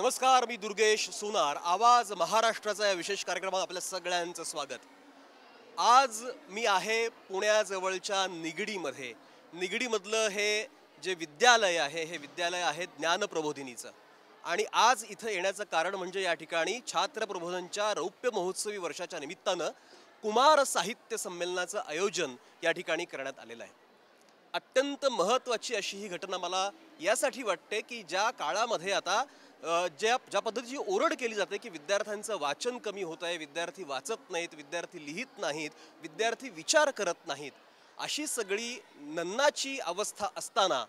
नमस्कार, मी दुर्गेश सोनार. आवाज महाराष्ट्राचा या विशेष कार्यक्रमात आपल्या सगळ्यांचं स्वागत. आज मी आहे पुण्याजवळच्या निगडीमध्ये. निगडीमधलं हे जे विद्यालय आहे हे विद्यालय आहे ज्ञानप्रबोधिनीचं. आणि आज इथं येण्याचं कारण म्हणजे या ठिकाणी छात्र प्रबोधनच्या रौप्य महोत्सवी वर्षाच्या निमित्तानं कुमार साहित्य संमेलनाचं आयोजन या ठिकाणी करण्यात आलेलं आहे. अत्यंत महत्त्वाची अशी ही घटना मला यासाठी वाटते की ज्या काळामध्ये आता ज्या पद्धतीची ओरड केली जाते की विद्यार्थ्यांचं वाचन कमी होत आहे, विद्यार्थी वाचत नाहीत, विद्यार्थी लिहित नाहीत, विद्यार्थी विचार करत नाहीत, अशी सगळी नन्नाची अवस्था असताना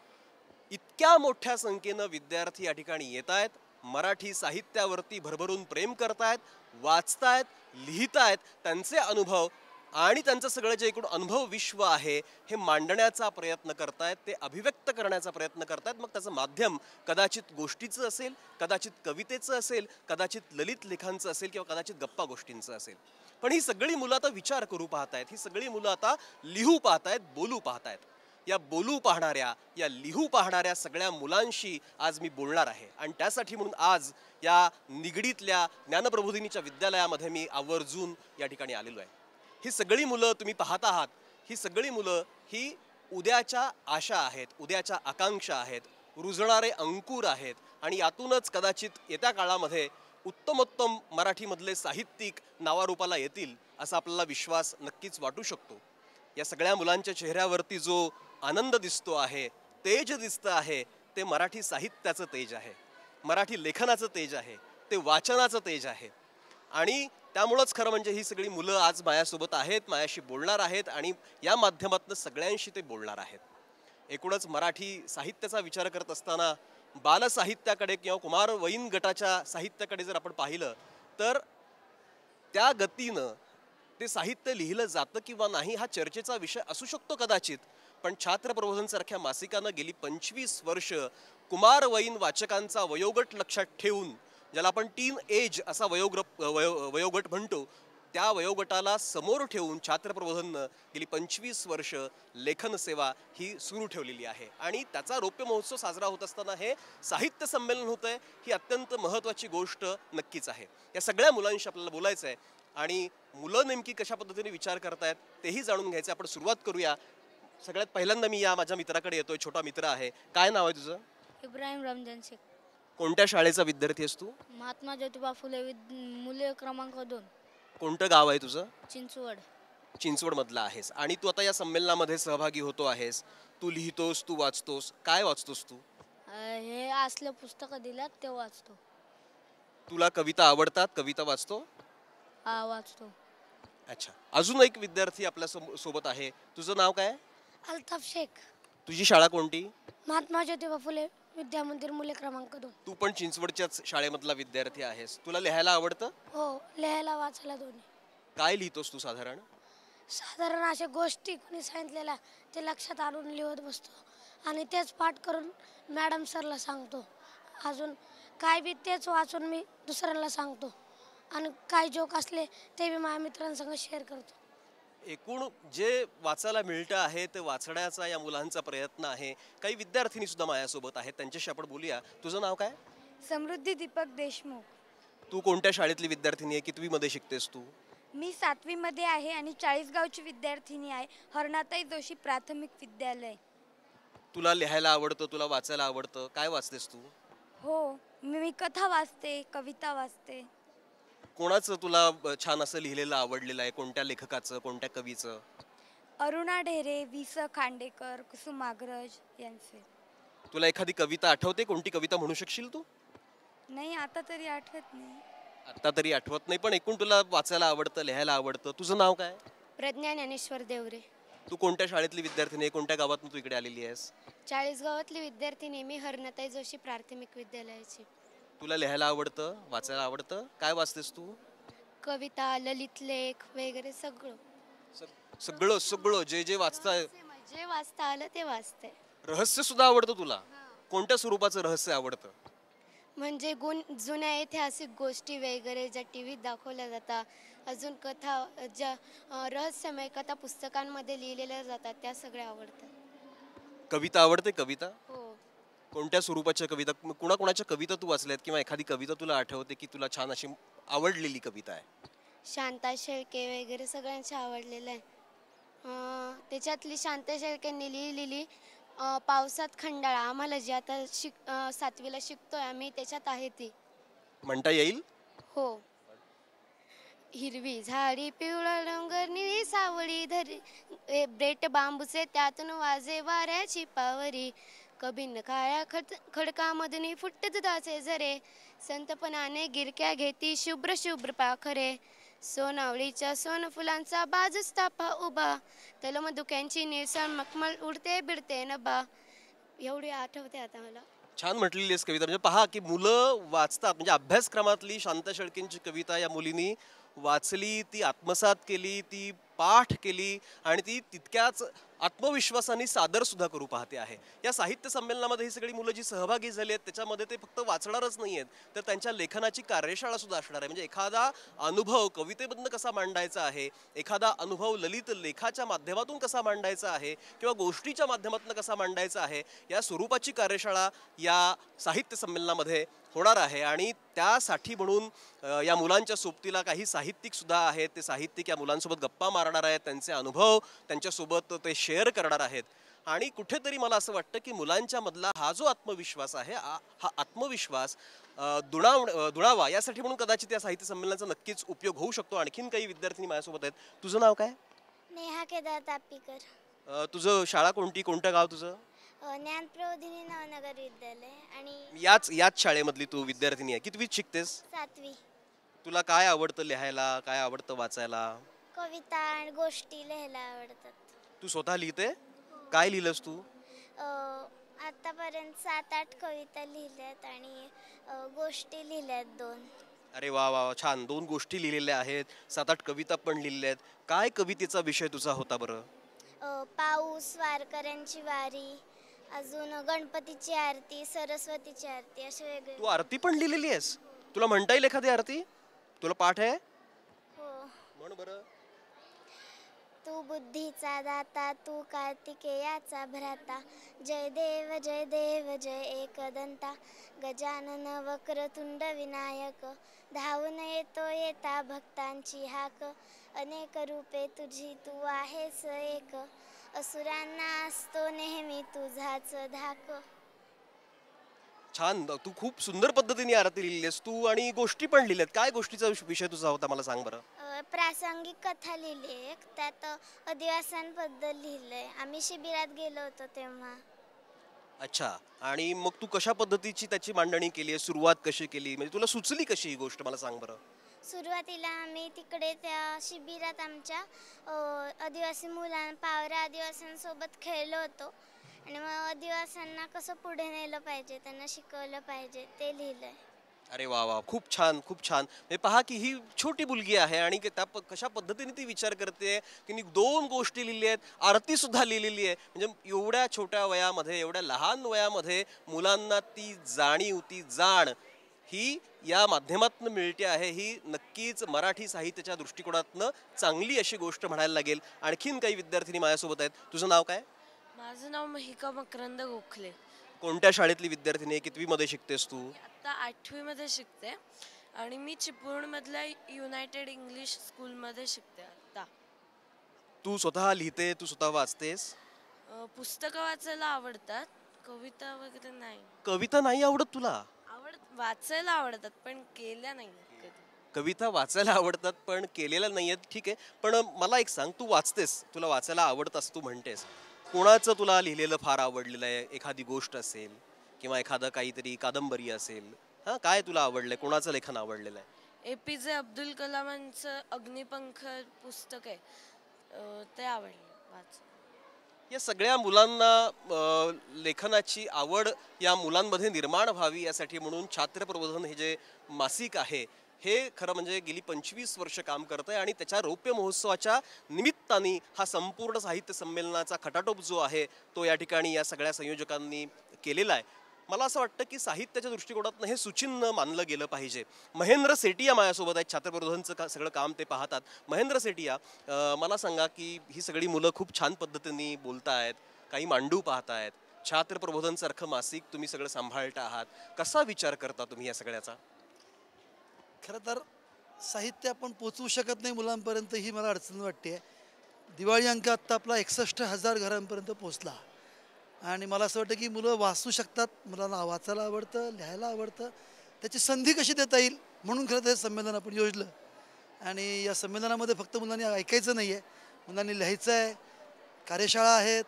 इतक्या मोठ्या संख्येनं विद्यार्थी या ठिकाणी येत आहेत, मराठी साहित्यावरती भरभरून प्रेम करतायत, वाचतायत, लिहितायत, त्यांचे अनुभव आणि त्यांचं सगळं जे एकूण अनुभव विश्व आहे हे मांडण्याचा प्रयत्न करतायत, ते अभिव्यक्त करण्याचा प्रयत्न करतायत. मग त्याचं माध्यम कदाचित गोष्टीचं असेल, कदाचित कवितेचं असेल, कदाचित ललित लेखांचं असेल किंवा कदाचित गप्पा गोष्टींचं असेल. पण ही सगळी मुलं आता विचार करू पाहतायत, ही सगळी मुलं आता लिहू पाहतायत, बोलू पाहतायत. या बोलू पाहणाऱ्या, या लिहू पाहणाऱ्या सगळ्या मुलांशी आज मी बोलणार आहे. आणि त्यासाठी म्हणून आज या निगडीतल्या ज्ञानप्रबोधिनीच्या विद्यालयामध्ये मी आवर्जून या ठिकाणी आलेलो आहे. ही सगळी मुलं तुम्ही पाहत आहात, ही सगळी मुलं ही उद्याच्या आशा आहेत, उद्याच्या आकांक्षा आहेत, रुजणारे अंकुर आहेत. आणि यातूनच कदाचित येत्या काळामध्ये उत्तमोत्तम मराठीमधले साहित्यिक नावारूपाला येतील असा आपल्याला विश्वास नक्कीच वाटू शकतो. या सगळ्या मुलांच्या चेहऱ्यावरती जो आनंद दिसतो आहे, तेज दिसतं आहे, ते मराठी साहित्याचं तेज आहे, मराठी लेखनाचं तेज आहे, ते वाचनाचं तेज आहे. आणि त्यामुळंच खरं म्हणजे ही सगळी मुलं आज माझ्यासोबत आहेत, माझ्याशी बोलणार आहेत आणि या माध्यमातून सगळ्यांशी ते बोलणार आहेत. एकूणच मराठी साहित्याचा विचार करत असताना बालसाहित्याकडे किंवा कुमार वयीन गटाच्या साहित्याकडे जर आपण पाहिलं तर त्या गतीनं ते साहित्य लिहिलं जातं किंवा नाही हा चर्चेचा विषय असू शकतो कदाचित. पण छात्र प्रबोधनसारख्या मासिकानं गेली 25 वर्ष कुमारवयीन वाचकांचा वयोगट लक्षात ठेवून, ज्याला आपण टीन एज असा वयोगट म्हणतो, त्या वयोगटाला समोर ठेवून छात्र प्रबोधननं गेली 25 वर्ष लेखन सेवा ही सुरू ठेवलेली आहे. आणि त्याचा रौप्य महोत्सव साजरा होत असताना हे साहित्य संमेलन होत आहे, ही अत्यंत महत्त्वाची गोष्ट नक्कीच आहे. या सगळ्या मुलांशी आपल्याला बोलायचं आहे आणि मुलं नेमकी कशा पद्धतीने विचार करतायत तेही जाणून घ्यायचं. आपण सुरुवात करूया. सगळ्यात पहिल्यांदा मी या माझ्या मित्राकडे येतोय. छोटा मित्र आहे. काय नाव आहे तुझं? इब्राहिम रमजान शेख. कोणत्या शाळेचा विद्यार्थी आहेस तू? महात्मा ज्योतिबा फुले मूल्य क्रमांक 2. कोणतं गाव आहे तुझं? चिंचवड. चिंचवड मधला आहेस आणि तू आता या संमेलनामध्ये सहभागी होतो आहेस. तू लिहितोस, तू वाचतोस. काय वाचतोस तू? हे असलं पुस्तकं दिल्यात ते वाचतो. तुला कविता आवडतात? कविता वाचतो? हा, वाचतो. अच्छा. अजून एक विद्यार्थी आपल्या सोबत आहे. तुझं नाव काय? अल्ताफ शेख. तुझी शाळा कोणती? महात्मा ज्योतिबा फुले विद्या मंदिर मूल्य क्रमांक 2. तू पण चिंचवडच्याच शाळेमधला विद्यार्थी आहेस. तुला लिहायला आवडतं? हो, लिहायला वाचायला दोन्ही. काय लिहितोस तू साधारण? साधारण अशा गोष्टी कोणी सांगितलेल्या ते लक्षात आणून लिहत बसतो आणि तेच पाठ करून मॅडम सरला सांगतो. अजून काय बी तेच वाचून मी दुसऱ्यांना सांगतो आणि काय जोक असले ते बी माझ्या मित्रांसंग शेअर करतो. एकूण जे वाचायला मिळतं आहे ते वाचण्याचा या मुलांचा प्रयत्न आहे. काही विद्यार्थिनी सुद्धा माझ्यासोबत आहेत, त्यांच्याशी आपण बोलूया. तुझं नाव काय? समृद्धी दीपक देशमुख. तू कोणत्या शाळेतली विद्यार्थिनी आहे? कितवीमध्ये शिकतेस तू? मी 7वी मध्ये आहे आणि चाळीसगावची विद्यार्थिनी आहे, हरणाताई जोशी प्राथमिक विद्यालय. तुला लिहायला आवडतं, तुला वाचायला आवडतं. काय वाचतेस तू? हो, मी कथा वाचते, कविता वाचते. कोणाचं तुला छान असं लिहिलेलं आवडलेलं आहे? कोणत्या लेखकाचं, कोणत्या कवीचं? अरुणा ढेरे, वि. स. खांडेकर, कुसुमाग्रज यांचे. तुला एखादी कविता आठवते? कोणती कविता म्हणू शकशील तू? नाही, आता तरी आठवत नाही. आता तरी आठवत नाही, पण एकूण तुला वाचायला आवडतं, लिहायला आवडतं. तुझं नाव काय? प्रज्ञा ज्ञानेश्वर देवरे. तू कोणत्या शाळेतली विद्यार्थिनी आहे? कोणत्या गावातून तू इकडे आलेली आहेस? चाळीसगावातली विद्यार्थिनी. मी हरणाताई जोशी प्राथमिक विद्यालयाची. तुला लिहायला आवडतं, वाचायला आवडतं. काय वाचतेस तू? कविता, ललित लेख वगैरे सगळं. सगळं सगळं जे जे वाचता जे वाचता आलं ते वाचते. रहस्य सुद्धा आवडतं तुला? कोणत्या स्वरूपाचं रहस्य आवडतं? म्हणजे जुन्या ऐतिहासिक गोष्टी वगैरे ज्या टीव्हीत दाखवल्या जातात, अजून कथा ज्या रहस्यमय कथा पुस्तकांमध्ये लिहिलेल्या जातात त्या सगळ्या आवडतात. कविता आवडते? कविता? हो. कोणत्या स्वरूपाच्या कविता कुणाकुणाच्या कविता तू वाचल्यात किंवा एखादी कविता तुला आठवते की तुला छान अशी आवडलेली कविता आहे? शांता शेळके वगैरे सगळ्यांचे आवडलेलं आहे. त्याच्यातली शांता शेळकेंनी लिहिलेली पावसात खंडाळा आम्हाला जी आता 7वीला शिकतोय आम्ही त्याच्यात आहे ती. म्हणता येईल? हो. हिरवी झाडी पिवळा डोंगर निळी सावळी धरी ब्रेट बांबूचे त्यातून वाजे वाऱ्याची पावरी कबीन काळ्या खडकामधून फुटत दुधाचे झरे संतपणाने गिरक्या घेती शुभ्र शुभ्र पाखरे सोनावळीच्या सोन फुलांचा बाजूच तापा उभा तलमधुक्यांची निळसळ मखमल उडते बिडते नभा. एवढी आठवते आता मला. छान म्हटलेली आहेस कविता. म्हणजे पहा की मुलं वाचतात, म्हणजे अभ्यासक्रमातली शांता शेळकेंची कविता या मुलींनी वाचली, ती आत्मसात केली, ती पाठ केली आणि ती तितक्याच आत्मविश्वासाने सादर सुद्धा करू पाहते आहे. या साहित्य संमेलनामध्ये ही सगळी मुलं जी सहभागी झाली आहेत त्याच्यामध्ये ते फक्त वाचणारच नाही आहेत तर त्यांच्या लेखनाची कार्यशाळा सुद्धा असणार आहे. म्हणजे एखादा अनुभव कवितेमधनं कसा मांडायचा आहे, एखादा अनुभव ललित लेखाच्या माध्यमातून कसा मांडायचा आहे किंवा गोष्टीच्या माध्यमातून कसा मांडायचा आहे, या स्वरूपाची कार्यशाळा या साहित्य संमेलनामध्ये होणार आहे. आणि त्यासाठी म्हणून या मुलांच्या सोबतीला काही साहित्यिक सुद्धा आहेत. ते साहित्यिक या मुलांसोबत गप्पा मारणार आहेत, त्यांचे अनुभव त्यांच्यासोबत ते शेअर करणार आहेत. आणि कुठेतरी मला असं वाटतं की मुलांच्या मधला हा जो आत्मविश्वास आहे हा आत्मविश्वास दुणावा यासाठी म्हणून कदाचित या साहित्य संमेलनाचा नक्कीच उपयोग होऊ शकतो. आणखीन काही विद्यार्थिनी माझ्यासोबत आहेत. तुझं नाव काय? नेहा केदार तापीकर. तुझं शाळा कोणती, कोणतं गाव तुझं? ज्ञानप्रबोधिनी नवनगर विद्यालय आणि याच शाळेमधली तू विद्यार्थिनी आहे. कितवीत शिकतेस? 7वी. तुला काय आवडतं लिहायला, काय आवडतं वाचायला? कविता आणि गोष्टी लिहायला आवडतात. तू स्वतः लिहिते? काय लिहिलंस तू? आतापर्यंत 7-8 कविता लिहिल्यात आणि गोष्टी लिहिल्यात 2. अरे वा वा, छान. 2 गोष्टी लिहिलेल्या आहेत, 7-8 कविता पण लिहिल्या आहेत. काय कवितेचा विषय तुझा होता बरं? पाऊस, वारकऱ्यांची वारी, अजून गणपतीची आरती, सरस्वतीची आरती, असे वेगळे. तू आरती पण लिहिलेली आहेस? तुला म्हणता येईल एखादी आरती? तुला पाठ आहे? हो. म्हण बरं. तू बुद्धीचा दाता, तू कार्तिकेयाचा भ्राता, जय देव जय एकदंता, गजानन वक्रतुंड विनायक, धावून येता भक्तांची हाक, अनेक रूपे तुझी तू आहेस एक, असुरांना असतो नेहमी तुझाच धाक. छान. तू खूप सुंदर पद्धतीने आरती लिहिलीस तू आणि गोष्टी पण लिहिल्यात. काय गोष्टीचा विषय तुझा होता मला सांग बरं. प्रासंगिक कथा लिहिली, त्यात आदिवासींबद्दल लिहिलंय. आम्ही शिबिरात गेलो होतो तेव्हा. अच्छा. आणि मग तू कशा पद्धतीची त्याची मांडणी केली आहे, सुरुवात कशी केली, म्हणजे तुला सुचली कशी ही गोष्ट मला सांग बरं. सुरुवातीला आम्ही तिकडे त्या शिबिरात आमच्या आदिवासी पावरा आदिवासींसोबत खेळलो होतो आणि मग आदिवासींना कसं पुढे नेलं पाहिजे, त्यांना शिकवलं पाहिजे ते लिहिलंय. अरे वा वा, खूप छान खूप छान. हे पहा की ही छोटी मुलगी आहे आणि कशा पद्धतीने ती विचार करते. तिने 2 गोष्टी लिहिल्या आहेत, आरती सुद्धा लिहिलेली आहे. म्हणजे एवढ्या छोट्या वयामध्ये, एवढ्या लहान वयामध्ये मुलांना ती जाणीव, ती जाण ही या माध्यमातून मिळते आहे. ही नक्कीच मराठी साहित्याच्या दृष्टिकोनातनं चांगली अशी गोष्ट म्हणायला लागेल. आणखीन काही विद्यार्थिनी माझ्यासोबत आहेत. तुझं नाव काय? माझं नाव महिका मकरंद गोखले. कोणत्या शाळेतली विद्यार्थिनी आहे? कितवीमध्ये शिकतेस तू? आता 8वीमध्ये शिकते आणि मी चिपळूणमधल्या युनायटेड इंग्लिश स्कूलमध्ये शिकते आता. तू स्वतः लिहिते, तू स्वतः वाचतेस? पुस्तकं वाचायला आवडतात, कविता वगैरे नाही. कविता नाही आवडत तुला? वाचायला आवडतात पण केल्या नाही कधी. कविता वाचायला आवडतात पण केलेल्या नाही आहेत, ठीक आहे. पण मला एक सांग, तू वाचतेस, तुला वाचायला आवडतं असं तू म्हणतेस. कोणाचं तुला लिहिलेलं फार आवडलेलं आहे? एखादी गोष्ट असेल किंवा एखादं काहीतरी कादंबरी असेल, हां, काय तुला आवडलंय? कोणाचं लेखन आवडलेलं आहे? APJ अब्दुल कलामांचं अग्निपंख पुस्तक आहे, ते आवडलं वाच. या सगळ्या मुलांना लेखनाची आवड या मुलांमध्ये निर्माण व्हावी यासाठी म्हणून छात्रप्रबोधन हे जे मासिक आहे हे खरं म्हणजे गेली 25 वर्ष काम करत आहे आणि त्याच्या रौप्य महोत्सवाच्या निमित्ताने हा संपूर्ण साहित्य संमेलनाचा खटाटोप जो आहे तो या ठिकाणी या सगळ्या संयोजकांनी केलेला आहे. मला असं वाटतं की साहित्याच्या दृष्टिकोनातून हे सुचिन्ह मानलं गेलं पाहिजे. महेंद्र सेठिया माझ्यासोबत आहेत, छात्रप्रबोधनचं सगळं काम ते पाहतात. महेंद्र सेठिया, मला सांगा की ही सगळी मुलं खूप छान पद्धतीने बोलत आहेत, काही मांडू पाहत आहेत, छात्र प्रबोधनसारखं मासिक तुम्ही सगळं सांभाळता आहात, कसा विचार करता तुम्ही या सगळ्याचा? खरं तर साहित्य आपण पोचवू शकत नाही मुलांपर्यंत ही मला अडचण वाटते. दिवाळी अंक आत्ता आपला 61,000 घरांपर्यंत पोचला आणि मला असं वाटतं की मुलं वाचू शकतात, मुलांना वाचायला आवडतं, लिहायला आवडतं, त्याची संधी कशी देता येईल म्हणून खरं तर हे संमेलन आपण योजलं. आणि या संमेलनामध्ये फक्त मुलांनी ऐकायचं नाही आहे, मुलांनी लिहायचं आहे, कार्यशाळा आहेत,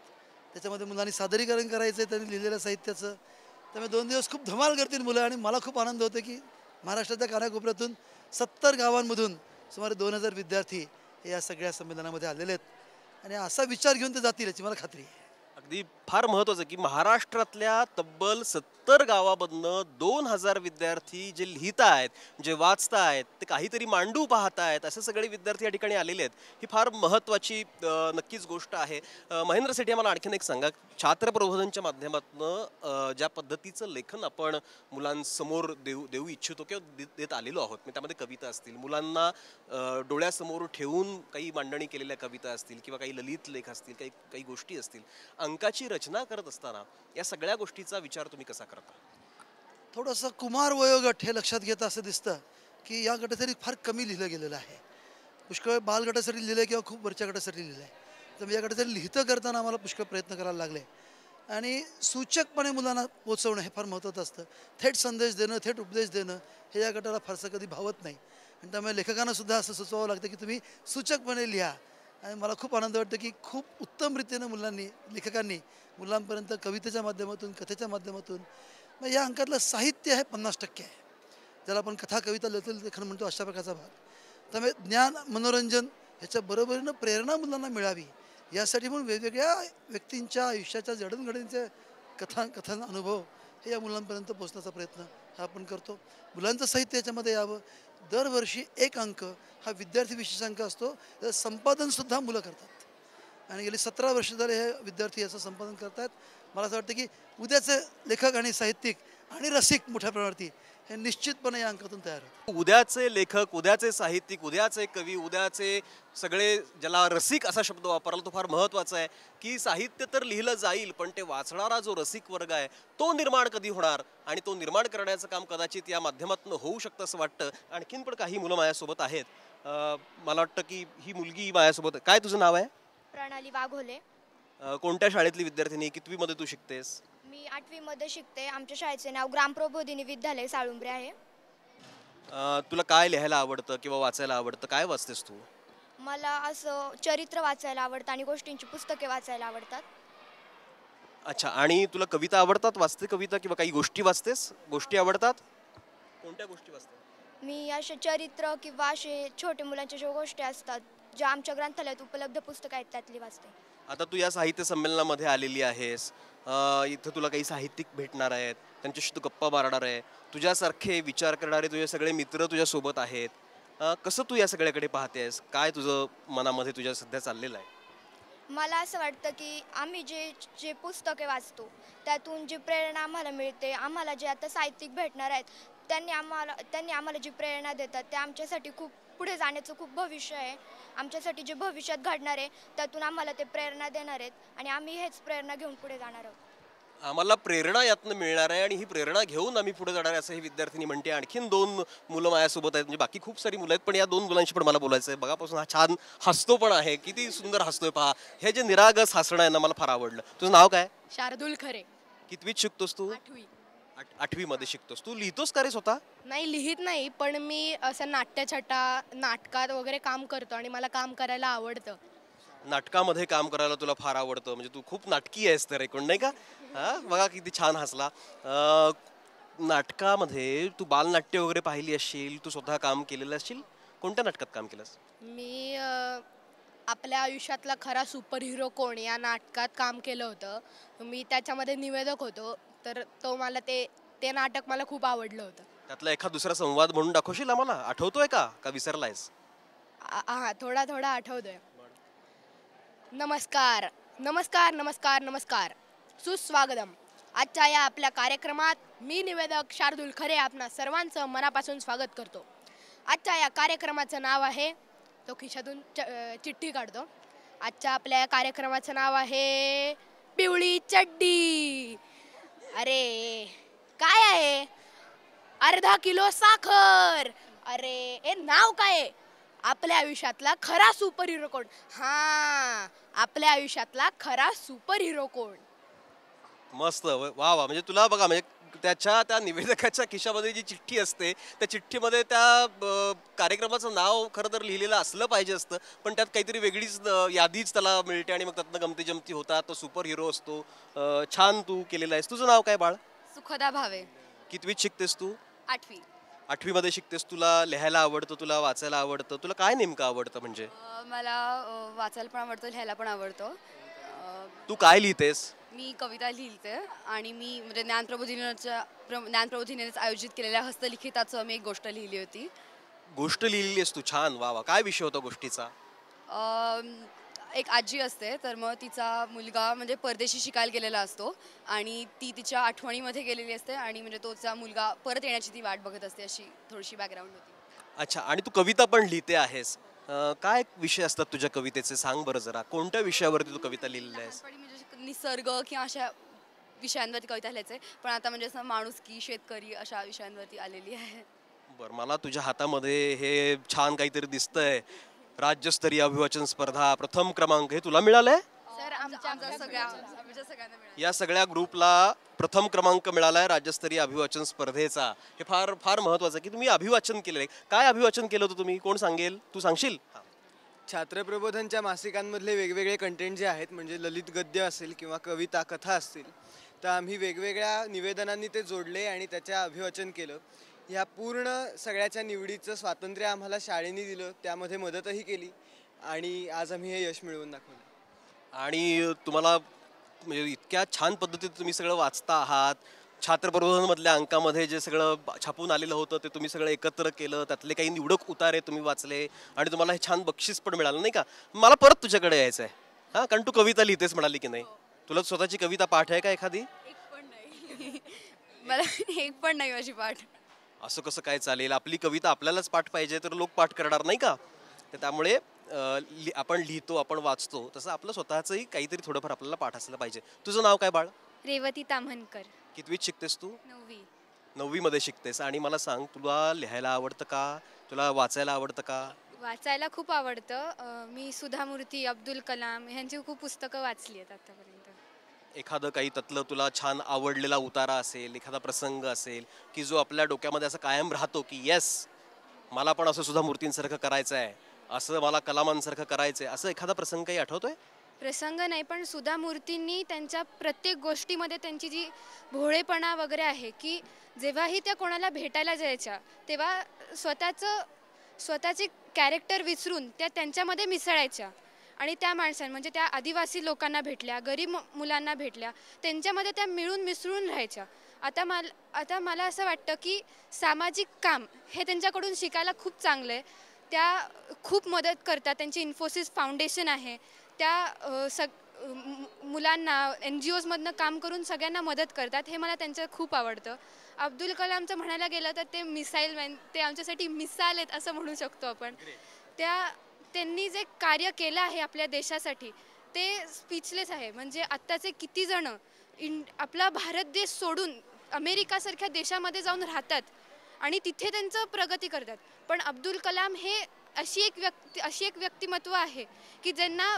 त्याच्यामध्ये मुलांनी सादरीकरण करायचं आहे त्यांनी लिहिलेल्या साहित्याचं. त्यामुळे 2 दिवस खूप धमाल करतील मुलं आणि मला खूप आनंद होतो की महाराष्ट्राच्या कानाकोपऱ्यातून 70 गावांमधून सुमारे 2000 विद्यार्थी हे या सगळ्या संमेलनामध्ये आलेले आहेत आणि असा विचार घेऊन ते जातील याची मला खात्री आहे. अगदी फार महत्त्वाचं की महाराष्ट्रातल्या तब्बल 70 गावामधनं 2000 विद्यार्थी जे लिहित आहेत, जे वाचतायत, ते काहीतरी मांडू पाहतायत, असे सगळे विद्यार्थी या ठिकाणी आलेले आहेत. ही फार महत्त्वाची नक्कीच गोष्ट आहे. महेंद्र सेठी, मला आणखीन एक सांगा, छात्र प्रबोधनच्या माध्यमातून ज्या पद्धतीचं लेखन आपण मुलांसमोर देऊ इच्छितो किंवा देत आलेलो आहोत, मी त्यामध्ये कविता असतील, मुलांना डोळ्यासमोर ठेवून काही मांडणी केलेल्या कविता असतील किंवा काही ललित लेख असतील, काही गोष्टी असतील, अंकाची रचना करत असताना या सगळ्या गोष्टीचा विचार तुम्ही कसा करता? थोडंसं कुमार वयोगट हे लक्षात घेता असं दिसतं की या गटासाठी फार कमी लिहिलं गेलेलं आहे. पुष्कळ बालगटासाठी लिहिलं आहे किंवा खूप वरच्या गटासाठी लिहिलं आहे. तर या गटासाठी लिहितं करताना आम्हाला पुष्कळ प्रयत्न करायला लागले आणि सूचकपणे मुलांना पोचवणं हे फार महत्त्वाचं असतं. थेट संदेश देणं, थेट उपदेश देणं हे या गटाला फारसं कधी भावत नाही आणि त्यामुळे लेखकांना सुद्धा असं सुचवावं लागतं की तुम्ही सूचकपणे लिहा. आणि मला खूप आनंद वाटतं की खूप उत्तम रीतीनं लेखकांनी मुलांपर्यंत कवितेच्या माध्यमातून, कथेच्या माध्यमातून, मग या अंकातलं साहित्य हे 50% आहे, ज्याला आपण कथा, कविता, ललित लेखन म्हणतो, अशा प्रकारचा भाग. त्यामुळे ज्ञान, मनोरंजन ह्याच्या बरोबरीनं प्रेरणा मुलांना मिळावी यासाठी म्हणून वेगवेगळ्या व्यक्तींच्या आयुष्याच्या जडणघडणीचे कथन अनुभव हे या मुलांपर्यंत पोचण्याचा प्रयत्न हा आपण करतो. मुलांचं साहित्य याच्यामध्ये यावं. दरवर्षी 1 अंक हा विद्यार्थी विशेषांक असतो, त्याचं संपादनसुद्धा मुलं करतात आणि गेली 17 वर्ष झाले हे विद्यार्थी याचं संपादन करत आहेत. मला असं वाटतं की उद्याचे लेखक आणि साहित्यिक आणि रसिक मोठ्या प्रमाणावरती हे निश्चितपणे या अंकातून तयार होतात. उद्याचे लेखक, उद्याचे साहित्यिक, उद्याचे कवी, उद्याचे सगळे, ज्याला रसिक असा शब्द वापरला तो फार महत्त्वाचा आहे की साहित्य तर लिहिलं जाईल, पण ते वाचणारा जो रसिक वर्ग आहे तो निर्माण कधी होणार आणि तो निर्माण करण्याचं काम कदाचित या माध्यमातून होऊ शकतं असं वाटतं. आणखीन पण काही मुलं माझ्यासोबत आहेत. मला वाटतं की ही मुलगी माझ्यासोबत. काय तुझं नाव आहे? प्रणाली वाघोले. कोणत्या शाळेतली विद्यार्थिनी? कितवीमध्ये तू शिकतेस? मी 8वी मध्ये शिकते. आमच्या शाळेचे नाव ग्रामप्रबोधिनी विद्यालय साळुंबरे आहे. तुला काय लिहायला आवडतं किंवा वाचायला आवडतं? काय वाचतेस तू? मला असं चरित्र वाचायला आवडतं आणि गोष्टींची पुस्तके वाचायला आवडतात. अच्छा, आणि तुला कविता आवडतात? वाचते कविता किंवा काही गोष्टी वाचतेस? गोष्टी आवडतात? कोणत्या गोष्टी वाचते? मी असे चरित्र किंवा असे छोटे मुलांच्या ज्या गोष्टी असतात, ज्या आमच्या ग्रंथालयात उपलब्ध पुस्तकं आहेत त्यातली वाचते. आता तू या साहित्य संमेलनामध्ये आलेली आहेस, इथं तुला काही साहित्यिक भेटणार आहेत, त्यांच्याशी तू गप्पा मारणार आहे, तुझ्यासारखे विचार करणारे तुझे सगळे मित्र तुझ्यासोबत आहेत. कसं तू या सगळ्याकडे पाहतेस? काय तुझं मनामध्ये तुझ्या सध्या चाललेलं आहे? मला असं वाटतं की आम्ही जे पुस्तके वाचतो त्यातून जी प्रेरणा आम्हाला मिळते, आम्हाला जे आता साहित्यिक भेटणार आहेत त्यांनी आम्हाला जी प्रेरणा देतात ते आमच्यासाठी खूप पुढे जाण्याचं खूप भविष्य आहे. आमच्यासाठी जे भविष्यात घडणार आहे त्यातून आम्हाला ते प्रेरणा देणार आहेत आणि आम्ही हेच प्रेरणा घेऊन पुढे जाणार आहोत. आम्हाला प्रेरणा यातनं मिळणार आहे आणि ही प्रेरणा घेऊन आम्ही पुढे जाणार आहे असं ही विद्यार्थिनी म्हणते. आणखीन 2 मुलं माझ्यासोबत आहेत, म्हणजे बाकी खूप सारी मुलं आहेत, पण या 2 मुलांशी पण मला बोलायचं आहे. बघापासून हा छान हसतो पण आहे, किती सुंदर हसतोय पहा. हे जे निरागस हसणं आहे ना, मला फार आवडलं. तुझं नाव काय? शार्दूल खरे. कितवीत शिकतोस तू? 8वी. 8वी मध्ये शिकतोस. तू लिहितोस का रे स्वतः? नाही, लिहित नाही, पण मी असं नाट्यछटा, नाटकात वगैरे काम करतो आणि मला काम करायला आवडतं. नाटकामध्ये काम करायला तुला फार आवडतं, म्हणजे तू खूप नाटकी आहेस तर एकूण, नाही का? हां, बघा किती छान हसला. नाटकामध्ये तू बालनाट्य वगैरे पाहिली असशील, तू स्वतः काम केलेलं असशील. कोणत्या नाटकात काम केलंस? मी आपल्या आयुष्यातला खरा सुपर हिरो कोण या नाटकात काम केलं होतं. मी त्याच्यामध्ये निवेदक होतो, तर मला ते नाटक मला खूप आवडलं होतं. त्यातला एखाद दुसरा संवाद म्हणून दाखवशील आम्हाला? आठवतोय का विसरलायस? हां, थोडा आठवतोय. नमस्कार नमस्कार नमस्कार नमस्कार, सुस्वागतम. आजच्या या आपल्या कार्यक्रमात मी निवेदक शार्दूल खरे आपणा सर्वांचं मनापासून स्वागत करतो. आजच्या या कार्यक्रमाचं नाव आहे, तो खिशातून चिठ्ठी काढतो. आजच्या आपल्या कार्यक्रमाचं नाव आहे पिवळी चड्डी. अरे काय आहे? अर्धा किलो साखर. अरे हे नाव काय आहे? आपल्या आयुष्यातला खरा सुपर हिरो कोण? हा, आपल्या आयुष्यातला खरा सुपर हिरो कोण? मस्त वा वा. म्हणजे तुला बघा, म्हणजे त्या निवेदकाच्या खिशामध्ये जी चिठ्ठी असते त्या चिठ्ठीमध्ये त्या कार्यक्रमाचं नाव खरं तर लिहिलेलं असलं पाहिजे असतं, पण त्यात काहीतरी वेगळीच यादीच त्याला मिळते आणि मग त्यातनं गमती जमती होतात. तो सुपर हिरो असतो. छान तू केलेलं आहेस. तुझं नाव काय बाळ? सुखदा भावे. कितवीत शिकतेस तू? 8वी. 8वीमध्ये शिकतेस. तुला लिहायला आवडतं, तुला वाचायला आवडतं, तुला काय नेमकं आवडतं? म्हणजे मला वाचायला पण आवडतं, लिहायला पण आवडतं. तू काय लिहितेस? मी कविता लिहिते आणि मी म्हणजे ज्ञानप्रबोधिनीनेच आयोजित केलेल्या हस्तलिखिताचं मी एक गोष्ट लिहिली होती. गोष्ट लिहिली आहेस तू? छान वा वा. काय विषय होता गोष्टीचा? एक आजी असते, तर मग तिचा मुलगा म्हणजे परदेशी शिकायला गेलेला असतो आणि ती तिच्या आठवणीमध्ये गेलेली असते आणि म्हणजे तोचा मुलगा परत येण्याची ती वाट बघत असते. अशी थोडीशी बॅकग्राऊंड होती. अच्छा. आणि तू कविता पण लिहिते आहेस. काय विषय असतात तुझ्या कवितेचे? सांग बरं जरा. कोणत्या विषयावरती तू कविता लिहिलेल्या आहेस? म्हणजे निसर्ग किंवा अशा विषयांवरती कविता लिहायचे, पण आता म्हणजे असं माणुसकी, शेतकरी अशा विषयांवरती आलेली आहे. बरं, मला तुझ्या हातामध्ये हे छान काहीतरी दिसतंय. राज्यस्तरीय अभिवाचन स्पर्धा प्रथम क्रमांक, हे तुला मिळालंय? सर आमच्या सगळ्यांना मिळालं. या सगळ्या ग्रुपला प्रथम क्रमांक मिळालाय राज्यस्तरीय अभिवाचन स्पर्धेचा. हे फार फार महत्वाचं आहे की तुम्ही अभिवाचन केलेलं आहे. काय अभिवाचन केलं होतं तुम्ही? कोण सांगेल? तू सांगशील? छात्रप्रबोधनच्या मासिकांमधले वेगवेगळे कंटेंट जे आहेत, म्हणजे ललित गद्य असेल किंवा कविता कथा असतील, तर आम्ही वेगवेगळ्या निवेदनांनी ते जोडले आणि त्याच्या अभिवाचन केलं. ह्या पूर्ण सगळ्याच्या निवडीचं स्वातंत्र्य आम्हाला शाळेने दिलं, त्यामध्ये मदतही केली आणि आज आम्ही हे यश मिळवून दाखवलं. आणि तुम्हाला म्हणजे इतक्या छान पद्धतीने तुम्ही सगळं वाचता आहात. छात्रप्रबोधनमधल्या अंकामध्ये जे सगळं छापून आलेलं होतं ते तुम्ही सगळं एकत्र केलं, त्यातले काही निवडक उतारे तुम्ही वाचले आणि तुम्हाला हे छान बक्षीस पण मिळालं, नाही का? मला परत तुझ्याकडे यायचं आहे. हां, कारण तू कविता लिहितेस म्हणाली की नाही? तुला स्वतःची कविता पाठ आहे का एखादी? एक पण नाही. मला एक पण नाही माझी पाठ. असं कसं काय चालेल? आपली कविता आपल्यालाच पाठ पाहिजे तर लोक पाठ करणार नाही का? तर त्यामुळे आपण लिहितो, आपण वाचतो, तसं आपलं स्वतःचंही काहीतरी थोडंफार आपल्याला पाठ असलं पाहिजे. तुझं नाव काय बाळ? रेवती ताम्हनकर. कितवीत शिकतेस तू? 9वी. 9वीमध्ये शिकतेस. आणि मला सांग, तुला लिहायला आवडतं का? तुला वाचायला आवडतं का? वाचायला खूप आवडतं. मी सुधा मूर्ती, अब्दुल कलाम ह्यांची खूप पुस्तकं वाचली आहेत आतापर्यंत. एखादं काही त्यातलं तुला छान आवडलेला उतारा असेल, एखादा प्रसंग असेल की जो आपल्या डोक्यामध्ये असं कायम राहतो की येस, मला पण असं सुधा मूर्तींसारखं करायचं आहे, असं मला कलामांसारखं करायचं आहे, असं एखादा प्रसंग काही आठवतोय? प्रसंग नाही, पण सुधा मूर्तींनी त्यांच्या प्रत्येक गोष्टीमध्ये त्यांची जी भोळेपणा वगैरे आहे की जेव्हाही त्या कोणाला भेटायला जायच्या तेव्हा स्वतःचे कॅरेक्टर विसरून त्या त्यांच्यामध्ये मिसळायच्या आणि त्या माणसांना म्हणजे त्या आदिवासी लोकांना भेटल्या, गरीब मुलांना भेटल्या, त्यांच्यामध्ये त्या मिळून मिसळून राहायच्या. आता मला असं वाटतं की सामाजिक काम हे त्यांच्याकडून शिकायला खूप चांगलं आहे. त्या खूप मदत करतात. त्यांची इन्फोसिस फाउंडेशन आहे, त्या मुलांना NGOजमधनं काम करून सगळ्यांना मदत करतात. हे मला त्यांचं खूप आवडतं. अब्दुल कलामचं म्हणायला गेलं तर ते मिसाईल मॅन, ते आमच्यासाठी मिसाल आहेत असं म्हणू शकतो आपण. त्यांनी जे कार्य केलं आहे आपल्या देशासाठी ते स्पीचलेस आहे. म्हणजे आत्ताचे किती जण आपला भारत देश सोडून अमेरिकासारख्या देशामध्ये जाऊन राहतात आणि तिथे त्यांचं प्रगती करतात. पण अब्दुल कलाम हे अशी एक व्यक्तिमत्व आहे की ज्यांना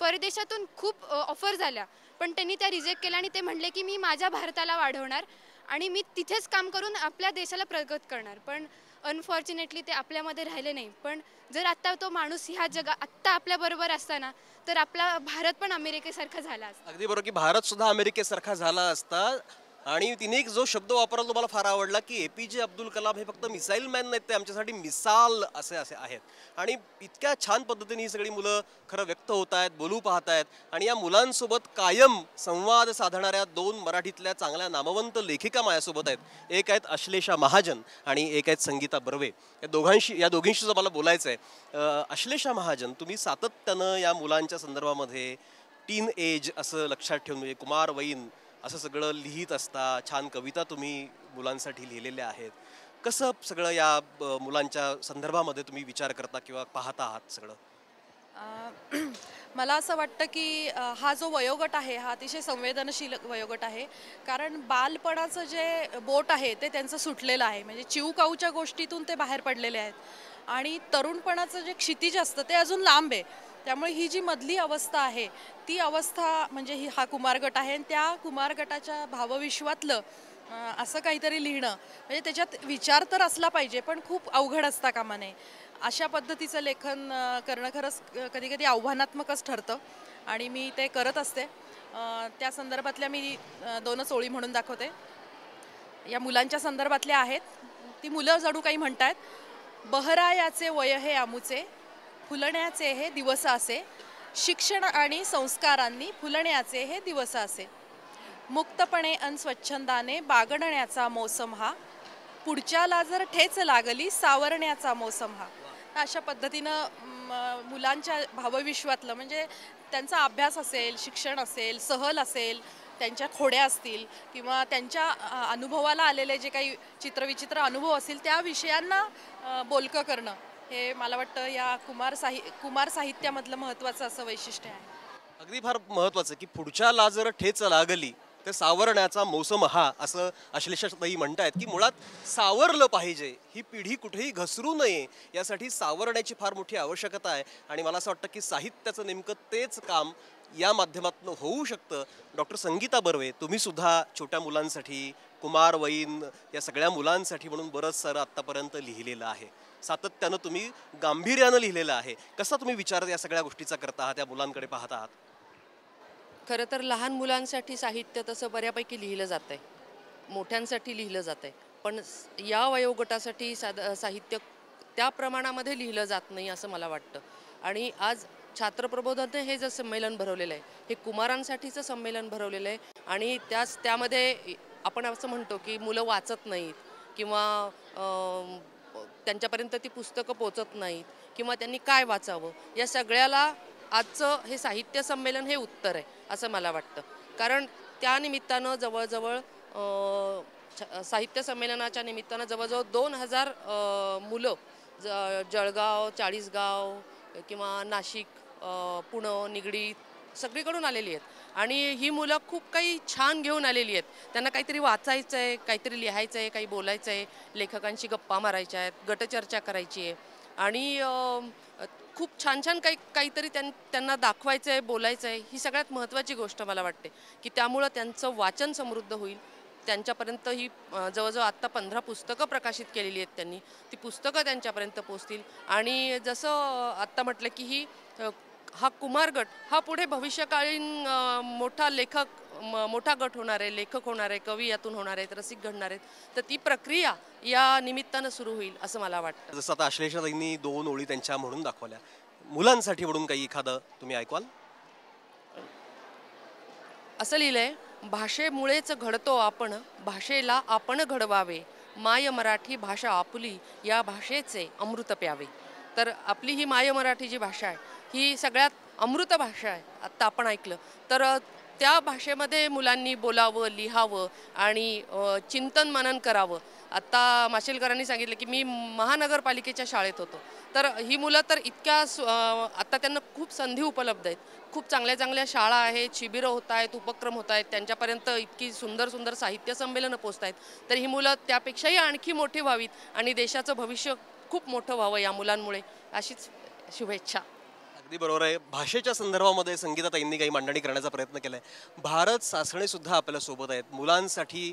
परदेशातून खूप ऑफर झाल्या पण त्यांनी त्या रिजेक्ट केल्या आणि ते म्हणले की मी माझ्या भारताला वाढवणार आणि मी तिथेच काम करून आपल्या देशाला प्रगत करणार. पण अनफॉर्च्युनेटली ते आपल्यामध्ये राहिले नाही. पण जर आत्ता तो माणूस ह्या आत्ता आपल्याबरोबर असताना तर आपला भारत पण अमेरिकेसारखा झाला असता. अगदी बरोबर की भारत सुद्धा अमेरिकेसारखा झाला असता. आणि तिने एक जो शब्द वापरला तो मला फार आवडला की APJ अब्दुल कलाम हे फक्त मिसाईल मॅन नाहीत, ते आमच्यासाठी मिसाल असे आहेत. आणि इतक्या छान पद्धतीने ही सगळी मुलं खरं व्यक्त होत आहेत, बोलू पाहत आहेत. आणि या मुलांसोबत कायम संवाद साधणाऱ्या 2 मराठीतल्या चांगल्या नामवंत लेखिका माझ्यासोबत आहेत. एक आहेत अश्लेषा महाजन आणि एक आहेत संगीता बर्वे. या दोघींशी जो मला बोलायचं आहे. अश्लेषा महाजन, तुम्ही सातत्यानं या मुलांच्या संदर्भामध्ये टीन एज असं लक्षात ठेवून, म्हणजे कुमारवयीन असं सगळं लिहित असता. छान कविता तुम्ही मुलांसाठी लिहिलेल्या आहेत. कसं सगळं या मुलांच्या संदर्भामध्ये तुम्ही विचार करता किंवा पाहता आहात सगळं? मला असं वाटतं की हा जो वयोगट आहे हा अतिशय संवेदनशील वयोगट आहे. कारण बालपणाचं जे बोट आहे ते त्यांचं सुटलेलं आहे, म्हणजे चिवकाऊच्या गोष्टीतून ते बाहेर पडलेले आहेत आणि तरुणपणाचं जे क्षितिज असतं ते अजून लांब आहे. त्यामुळे ही जी मधली अवस्था आहे ती अवस्था म्हणजे हा कुमार गट आहे आणि त्या कुमार गटाच्या भावविश्वातलं असं काहीतरी लिहिणं म्हणजे त्याच्यात विचार तर असला पाहिजे पण खूप अवघड असता कामा नये. अशा पद्धतीचं लेखन करणं खरंच कधी कधी आव्हानात्मकच ठरतं आणि मी ते करत असते. त्या संदर्भातल्या मी 2च ओळी म्हणून दाखवते. या मुलांच्या संदर्भातल्या आहेत. ती मुलं जणू काही म्हणतात, बहरायाचे वय हे आमुचे, फुलण्याचे हे दिवस असे, शिक्षण आणि संस्कारांनी फुलण्याचे हे दिवस असे, मुक्तपणे अन स्वच्छंदाने बागडण्याचा मोसम हा, पुढच्याला जर ठेच लागली सावरण्याचा मोसम हा. अशा पद्धतीनं मुलांच्या भावविश्वातलं म्हणजे त्यांचा अभ्यास असेल, शिक्षण असेल, सहल असेल, त्यांच्या खोड्या असतील किंवा त्यांच्या अनुभवाला आलेले जे काही चित्रविचित्र अनुभव असतील त्या विषयांना बोलकं करणं हे मला वाटतं या कुमार साहित्यामधलं महत्त्वाचं असं वैशिष्ट्य आहे. अगदी फार महत्त्वाचं की पुढच्याला जर ठेच लागली तर सावरण्याचा मोसम हा, असं अश्लेषाताई म्हणतायत की मुळात सावरलं पाहिजे, ही पिढी कुठेही घसरू नये यासाठी सावरण्याची फार मोठी आवश्यकता आहे. आणि मला असं वाटतं की साहित्याचं नेमकं तेच काम या माध्यमातून होऊ शकतं. डॉक्टर संगीता बर्वे, तुम्ही सुद्धा छोट्या मुलांसाठी, कुमारवयीन या सगळ्या मुलांसाठी म्हणून बरंच सारं आत्तापर्यंत लिहिलेलं आहे, सातत्यानं तुम्ही गांभीर्यानं लिहिलेलं आहे. कसा तुम्ही विचार या सगळ्या गोष्टीचा करता आहात, त्या मुलांकडे पाहत आहात? खरं तर लहान मुलांसाठी साहित्य तसं बऱ्यापैकी लिहिलं जात आहे, मोठ्यांसाठी लिहिलं जात आहे, पण या वयोगटासाठी साहित्य त्या प्रमाणामध्ये लिहिलं जात नाही असं मला वाटतं. आणि आज छात्रप्रबोधन हे जे संमेलन भरवलेलं आहे हे कुमारांसाठीचं संमेलन भरवलेलं आहे आणि त्यामध्ये आपण असं म्हणतो की मुलं वाचत नाहीत किंवा त्यांच्यापर्यंत ती पुस्तकं पोचत नाहीत किंवा त्यांनी काय वाचावं, या सगळ्याला आजचं हे साहित्य संमेलन हे उत्तर आहे असं मला वाटतं. कारण त्या निमित्तानं जवळजवळ साहित्य संमेलनाच्या निमित्तानं जवळजवळ 2000 मुलं जळगाव, चाळीसगाव किंवा नाशिक, पुणे, निगडी सगळीकडून आलेली आहेत आणि ही मुलं खूप काही छान घेऊन आलेली आहेत. त्यांना काहीतरी वाचायचं आहे, काहीतरी लिहायचं आहे, काही बोलायचं आहे, लेखकांशी गप्पा मारायच्या आहेत, गटचर्चा करायची आहे आणि खूप छान छान काहीतरी त्यांना दाखवायचं आहे, बोलायचं आहे. ही सगळ्यात महत्त्वाची गोष्ट मला वाटते की त्यामुळं त्यांचं वाचन समृद्ध होईल. त्यांच्यापर्यंत ही जवळजवळ आत्ता 15 पुस्तकं प्रकाशित केलेली आहेत त्यांनी, ती पुस्तकं त्यांच्यापर्यंत पोचतील. आणि जसं आत्ता म्हटलं की हा कुमार गट हा पुढे भविष्यकालीन मोठा लेखक, मोठा गट होणार आहे, लेखक होणार आहे, कवी यातून होणार आहेत, रसिक घडणार आहेत. तर ती प्रक्रिया या निमित्तानं सुरू होईल असं मला वाटतं. जसं आता अश्लेषाताईंनी 2 ओळी त्यांच्या म्हणून दाखवल्या, मुलांसाठी म्हणून काही एखादं तुम्ही ऐकवाल? असं लिहिलंय, भाषेमुळेच घडतो आपण, भाषेला आपण घडवावे, माय मराठी भाषा आपुली, या भाषेचे अमृत प्यावे. तर आपली ही माय मराठी जी भाषा आहे ही सगळ्यात अमृत भाषा आहे. आत्ता आपण ऐकलं तर त्या भाषेमध्ये मुलांनी बोलावं, लिहावं आणि चिंतन मनन करावं. आत्ता माशेलकरांनी सांगितलं की मी महानगरपालिकेच्या शाळेत होतो, तर ही मुलं तर इतक्या आत्ता त्यांना खूप संधी उपलब्ध आहेत, खूप चांगल्या चांगल्या शाळा आहेत, शिबिरं होत आहेत, उपक्रम होत आहेत, त्यांच्यापर्यंत इतकी सुंदर सुंदर साहित्य संमेलनं पोचत आहेत. तर ही मुलं त्यापेक्षाही आणखी मोठी व्हावीत आणि देशाचं भविष्य खूप मोठं व्हावं या मुलांमुळे, अशीच शुभेच्छा. अगदी बरोबर आहे. भाषेच्या संदर्भामध्ये संगीताताईंनी काही मांडणी करण्याचा प्रयत्न केला आहे. भारत सासणे सुद्धा आपल्या सोबत आहेत. मुलांसाठी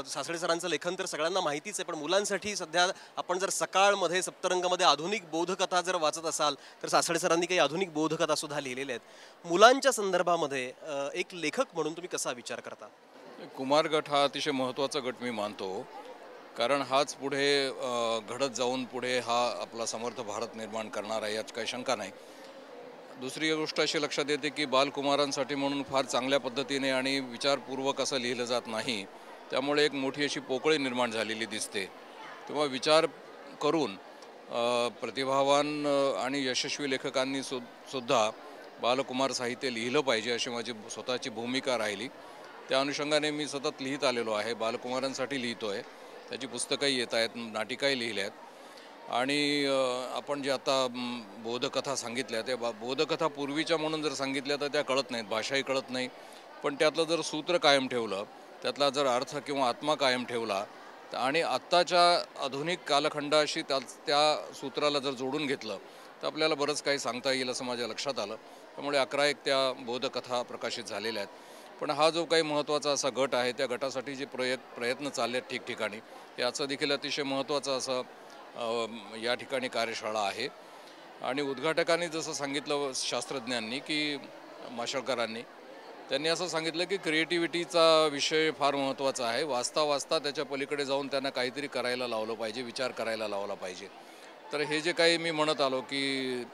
सासणे सरांचं लेखन तर सगळ्यांना माहितीच आहे, पण मुलांसाठी सध्या आपण जर सकाळमध्ये सप्तरंगामध्ये आधुनिक बोधकथा जर वाचत असाल तर सासणे सरांनी काही आधुनिक बोधकथा सुद्धा लिहिलेल्या आहेत. मुलांच्या संदर्भामध्ये एक लेखक म्हणून तुम्ही कसा विचार करता? कुमार गट हा अतिशय महत्त्वाचा गट मी मानतो, कारण हाच पुढे घडत जाऊन पुढे हा आपला समर्थ भारत निर्माण करणार आहे, यात काही शंका नाही. दुसरी गोष्ट अशी लक्षात येते की बालकुमारांसाठी म्हणून फार चांगल्या पद्धतीने आणि विचारपूर्वक असं लिहिलं जात नाही, त्यामुळे एक मोठी अशी पोकळी निर्माण झालेली दिसते. तेव्हा विचार करून प्रतिभावान आणि यशस्वी लेखकांनी सुद्धा बालकुमार साहित्य लिहिलं पाहिजे अशी माझी स्वतःची भूमिका राहिली. त्या अनुषंगाने मी सतत लिहित आलेलो आहे, बालकुमारांसाठी लिहितो आहे. त्याची पुस्तकंही येत आहेत, नाटिकाही लिहिल्या आहेत आणि आपण जे आता बोधकथा सांगितल्या त्या बोधकथा पूर्वीच्या म्हणून जर सांगितल्या तर त्या कळत नाहीत, भाषाही कळत नाही. पण त्यातलं जर सूत्र कायम ठेवलं, त्यातला जर अर्थ किंवा आत्मा कायम ठेवला आणि आत्ताच्या आधुनिक कालखंडाशी त्या सूत्राला जर जोडून घेतलं तर आपल्याला बरंच काही सांगता येईल असं माझ्या लक्षात आलं. त्यामुळे 11 त्या बोधकथा प्रकाशित झालेल्या आहेत. पण हा जो काही महत्त्वाचा असा गट आहे, त्या गटासाठी जे प्रयत्न चालले आहेत ठिकठिकाणी, याचं देखील अतिशय महत्त्वाचं असं या ठिकाणी कार्यशाळा आहे. आणि उद्घाटकांनी जसं सांगितलं शास्त्रज्ञांनी की माशेलकरांनी, त्यांनी असं सांगितलं की क्रिएटिव्हिटीचा विषय फार महत्त्वाचा आहे. वाचता वाचता त्याच्या पलीकडे जाऊन त्यांना काहीतरी करायला लावलं पाहिजे, विचार करायला लावला पाहिजे. तर हे जे काही मी म्हणत आलो की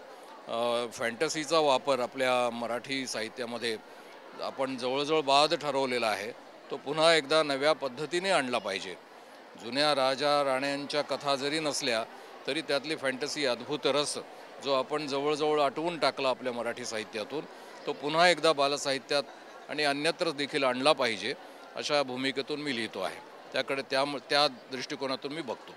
फॅन्टसीचा वापर आपल्या मराठी साहित्यामध्ये आपण जवळजवळ बाद ठरवलेला आहे, तो पुन्हा एकदा नव्या पद्धतीने आणला पाहिजे. जुन्या राजा राण्यांच्या कथा जरी नसल्या तरी त्यातली फॅन्टसी अद्भुत रस जो आपण जवळजवळ आटवून टाकला आपल्या मराठी साहित्यातून, तो पुन्हा एकदा बालसाहित्यात आणि अन्यत्र देखील आणला पाहिजे, अशा भूमिकेतून मी लिहितो आहे. त्या दृष्टिकोनातून मी बघतो.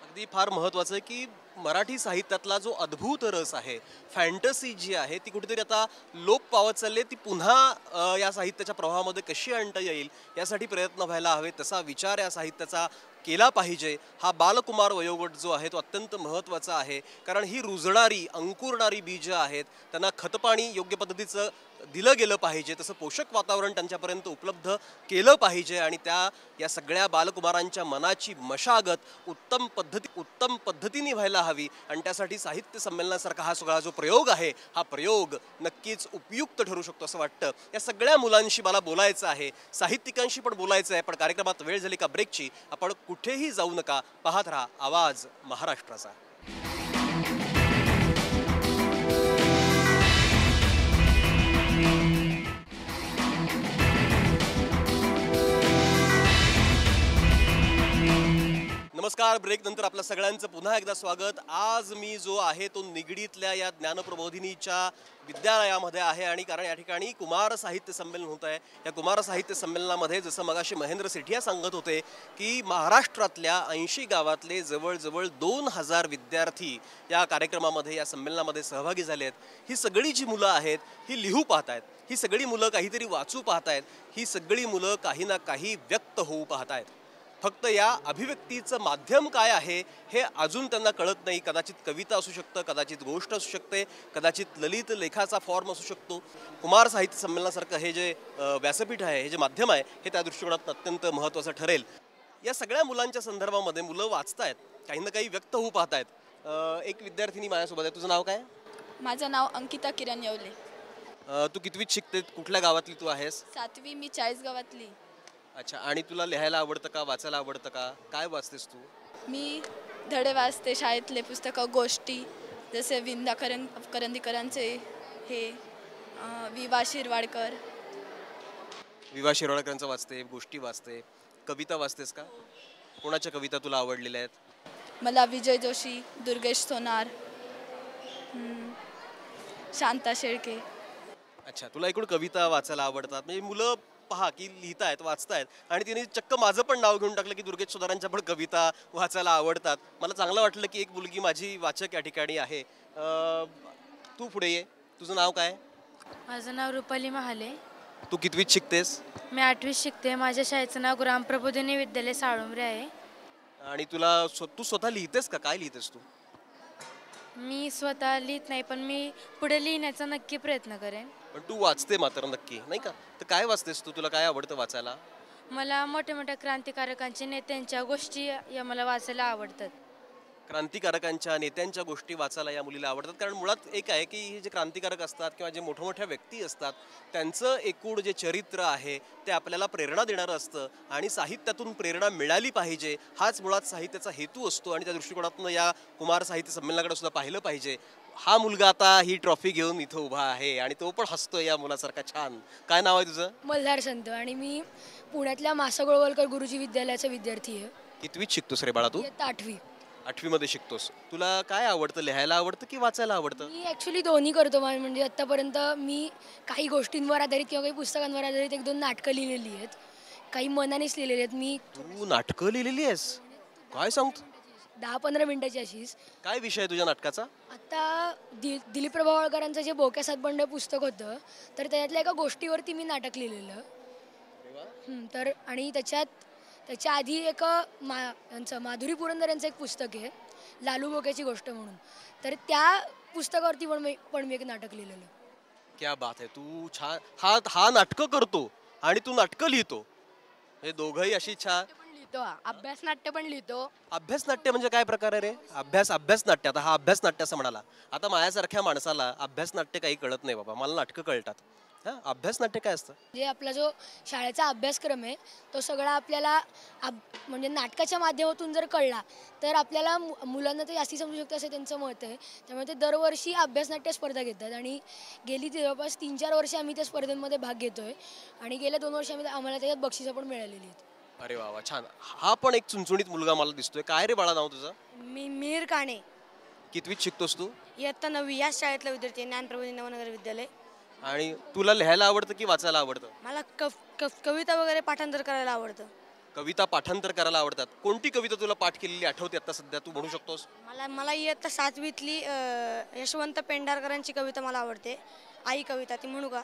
अगदी फार महत्त्वाचं आहे की मराठी साहित्यातला जो अद्भुत रस आहे, फॅन्टसी जी आहे, ती कुठेतरी आता लोप पावत चालली आहे. ती पुन्हा या साहित्याच्या प्रवाहामध्ये कशी आणता येईल यासाठी प्रयत्न व्हायला हवे, तसा विचार या साहित्याचा केला पाहिजे. हा बालकुमार वयोगट जो आहे तो अत्यंत महत्त्वाचा आहे, कारण ही रुजणारी अंकुरणारी बीज आहेत, त्यांना खतपाणी योग्य पद्धतीचं दिलं गेलं पाहिजे, तसं पोषक वातावरण त्यांच्यापर्यंत उपलब्ध केलं पाहिजे. आणि या सगळ्या बालकुमारांच्या मनाची मशागत उत्तम पद्धतीने व्हायला हवी. आणि त्यासाठी साहित्य संमेलनासारखा हा सगळा जो प्रयोग आहे, हा प्रयोग नक्कीच उपयुक्त ठरू शकतो असं वाटतं. या सगळ्या मुलांशी मला बोलायचं आहे, साहित्यिकांशी पण बोलायचं आहे, पण कार्यक्रमात वेळ झाली का ब्रेकची. आपण कुठेही जाऊ नका, पाहत राहा आवाज महाराष्ट्राचा. नमस्कार. ब्रेक नंतर आपल्या सगळ्यांचं पुन्हा एकदा स्वागत. आज मी जो आहे तो निगडीतल्या या ज्ञानप्रबोधिनीच्या विद्यालयामध्ये आहे, आणि कारण या ठिकाणी कुमार साहित्य संमेलन होत आहे. या कुमार साहित्य संमेलनामध्ये जसं मगाशी महेंद्र सेठिया सांगत होते की महाराष्ट्रातल्या 80 गावातले जवळजवळ 2000 विद्यार्थी या कार्यक्रमामध्ये, या संमेलनामध्ये सहभागी झाले आहेत. ही सगळी जी मुलं आहेत ही लिहू पाहत आहेत, ही सगळी मुलं काहीतरी वाचू पाहत आहेत, ही सगळी मुलं काही ना काही व्यक्त होऊ पाहत आहेत. फक्त या अभिव्यक्तीचं माध्यम काय आहे हे अजून त्यांना कळत नाही. कदाचित कविता असू शकतं, कदाचित गोष्ट असू शकते, कदाचित ललित लेखाचा फॉर्म असू शकतो. कुमार साहित्य संमेलनासारखं हे जे व्यासपीठ आहे, हे जे माध्यम आहे, हे त्या दृष्टिकोनातून अत्यंत महत्त्वाचं ठरेल. या सगळ्या मुलांच्या संदर्भामध्ये मुलं वाचतायत, काही ना काही व्यक्त होऊ पाहत आहेत. एक विद्यार्थिनी माझ्यासोबत आहे. तुझं नाव काय? माझं नाव अंकिता किरण येवले. तू कितवीत शिकते? कुठल्या गावातली तू आहेस? 7वी. मी 40 गावातली. अच्छा. आणि तुला लिहायला आवडतं का, वाचायला आवडतं का? काय वाचतेस तू? मी धडे वाचते, शाळेतले पुस्तकं, गोष्टी, जसे विंदा करंदीकरांचे, हे विवा शिरवाडकरांचं वाचते, गोष्टी वाचते, कविता वाचतेस का? कोणाच्या कविता तुला आवडलेल्या आहेत? मला विजय जोशी, दुर्गेश सोनार, शांता शेळके. अच्छा, तुला एकूण कविता वाचायला आवडतात. म्हणजे मुलं पहा की लिहितायत, वाचतायत, आणि तिने चक्क माझं पण नाव घेऊन टाकलं की दुर्गेश सोनारांच्या पण कविता वाचायला आवडतात. मला चांगलं वाटलं की एक मुलगी माझी वाचक या ठिकाणी आहे. तू पुढे ये. तुझं नाव काय? माझं नाव रुपाली महाले. तू कितवीत शिकतेस? मी 8वीत शिकते. माझ्या शाळेचं नाव ग्रामप्रबोधिनी विद्यालय साळुंबरे आहे. आणि तू स्वतः लिहितेस का? काय लिहितेस तू? मी स्वतः लिहित नाही, पण मी पुढे लिहिण्याचा नक्की प्रयत्न करेन. पण तू वाचते मात्र नक्की, नाही का? तर काय वाचतेस तू? तुला काय आवडतं वाचायला? मला मोठ्या मोठ्या क्रांतिकारकांच्या नेत्यांच्या गोष्टी या मला वाचायला आवडतात. क्रांतिकारकांच्या नेत्यांच्या गोष्टी वाचायला या मुलीला आवडतात. कारण मुळात एक आहे की हे जे क्रांतिकारक असतात किंवा जे मोठमोठ्या व्यक्ती असतात, त्यांचं एकूण जे चरित्र आहे ते आपल्याला प्रेरणा देणारं असतं, आणि साहित्यातून प्रेरणा मिळाली पाहिजे हाच मुळात साहित्याचा हेतू असतो. आणि त्या दृष्टिकोनातून या कुमार साहित्य संमेलनाकडे सुद्धा पाहिलं पाहिजे. हा मुलगा आता ही ट्रॉफी घेऊन इथं उभा आहे आणि तो पण हसतो या मुलासारखा छान. काय नाव आहे तुझं? मल्हार संत. आणि मी पुण्यातल्या मासा गोळवलकर गुरुजी विद्यालयाचा विद्यार्थी आहे. कितवीत शिकतोस रे बाळा तू? 8वी. 8वी मध्ये शिकतोस. तुला काय आवडतं? लिहायला आवडतं की वाचायला आवडतं? मी ॲक्च्युली दोन्ही करतो. म्हणजे आत्तापर्यंत मी काही गोष्टींवर आधारित किंवा काही पुस्तकांवर आधारित 1-2 नाटकं लिहिलेली आहेत, काही मनानेच लिहिलेली आहेत. तू नाटकं लिहिलेली आहेस? काय सांगतो? 10-15 मिनिटाची अशीच. काय विषय आहे तुझ्या नाटकाचा? आता दिलीप प्रभावळकरांचं जे बोक्या सातबंड पुस्तक होतं तर त्यातल्या एका गोष्टीवरती मी नाटक लिहिलेलं. तर आणि त्याच्या आधी एक यांचं माधुरी पुरंदर यांचं एक पुस्तक आहे लालू बोक्याची गोष्ट म्हणून. तर त्या पुस्तकावरती पण मी एक नाटक लिहिलेलं. क्या बात आहे. तू छान हा नाटकं करतो आणि तू नाटकं लिहितो, हे दोघंही अशी छान. अभ्यास नाट्य पण लिहितो. अभ्यास नाट्य म्हणजे काय प्रकार आहे रे? अभ्यास नाट्य. आता हा अभ्यास नाट्य असं म्हणाला. आता माझ्यासारख्या माणसाला अभ्यास नाट्य काही कळत नाही बाबा, मला नाटकं कळतात. हां, अभ्यास नाट्य काय असतं? जे आपला जो शाळेचा अभ्यासक्रम आहे तो सगळा आपल्याला म्हणजे नाटकाच्या माध्यमातून जर कळला तर आपल्याला मुलांना ते जास्ती समजू शकतं असं त्यांचं मत आहे. त्यामुळे ते दरवर्षी अभ्यास नाट्य स्पर्धा घेतात आणि गेली जवळपास 3-4 वर्षे आम्ही त्या स्पर्धेमध्ये भाग घेतोय आणि गेल्या 2 वर्ष आम्हाला त्याच्यात बक्षिसं पण मिळालेली आहेत. अरे वा वा, छान. हा पण एक चुणचुणीत मुलगा मला दिसतोय. काय रे बाळा नाव तुझं? मी मिहीर काणे. कितवीत शिकतोस तू? इयत्ता 9वी याच शाळेतला विद्यार्थी आहे, ज्ञानप्रबोधिनी नवनगर विद्यालय. आणि तुला लिहायला आवडतं की वाचायला आवडतं? मला कविता वगैरे पाठांतर करायला आवडतं. कविता पाठांतर करायला आवडतात. कोणती कविता तुला पाठ केलेली आठवते आता सध्या, तू म्हणू शकतोस? मला इयत्ता 7वीतली यशवंत पेंढारकरांची कविता मला आवडते. आई कविता, ती म्हणू का?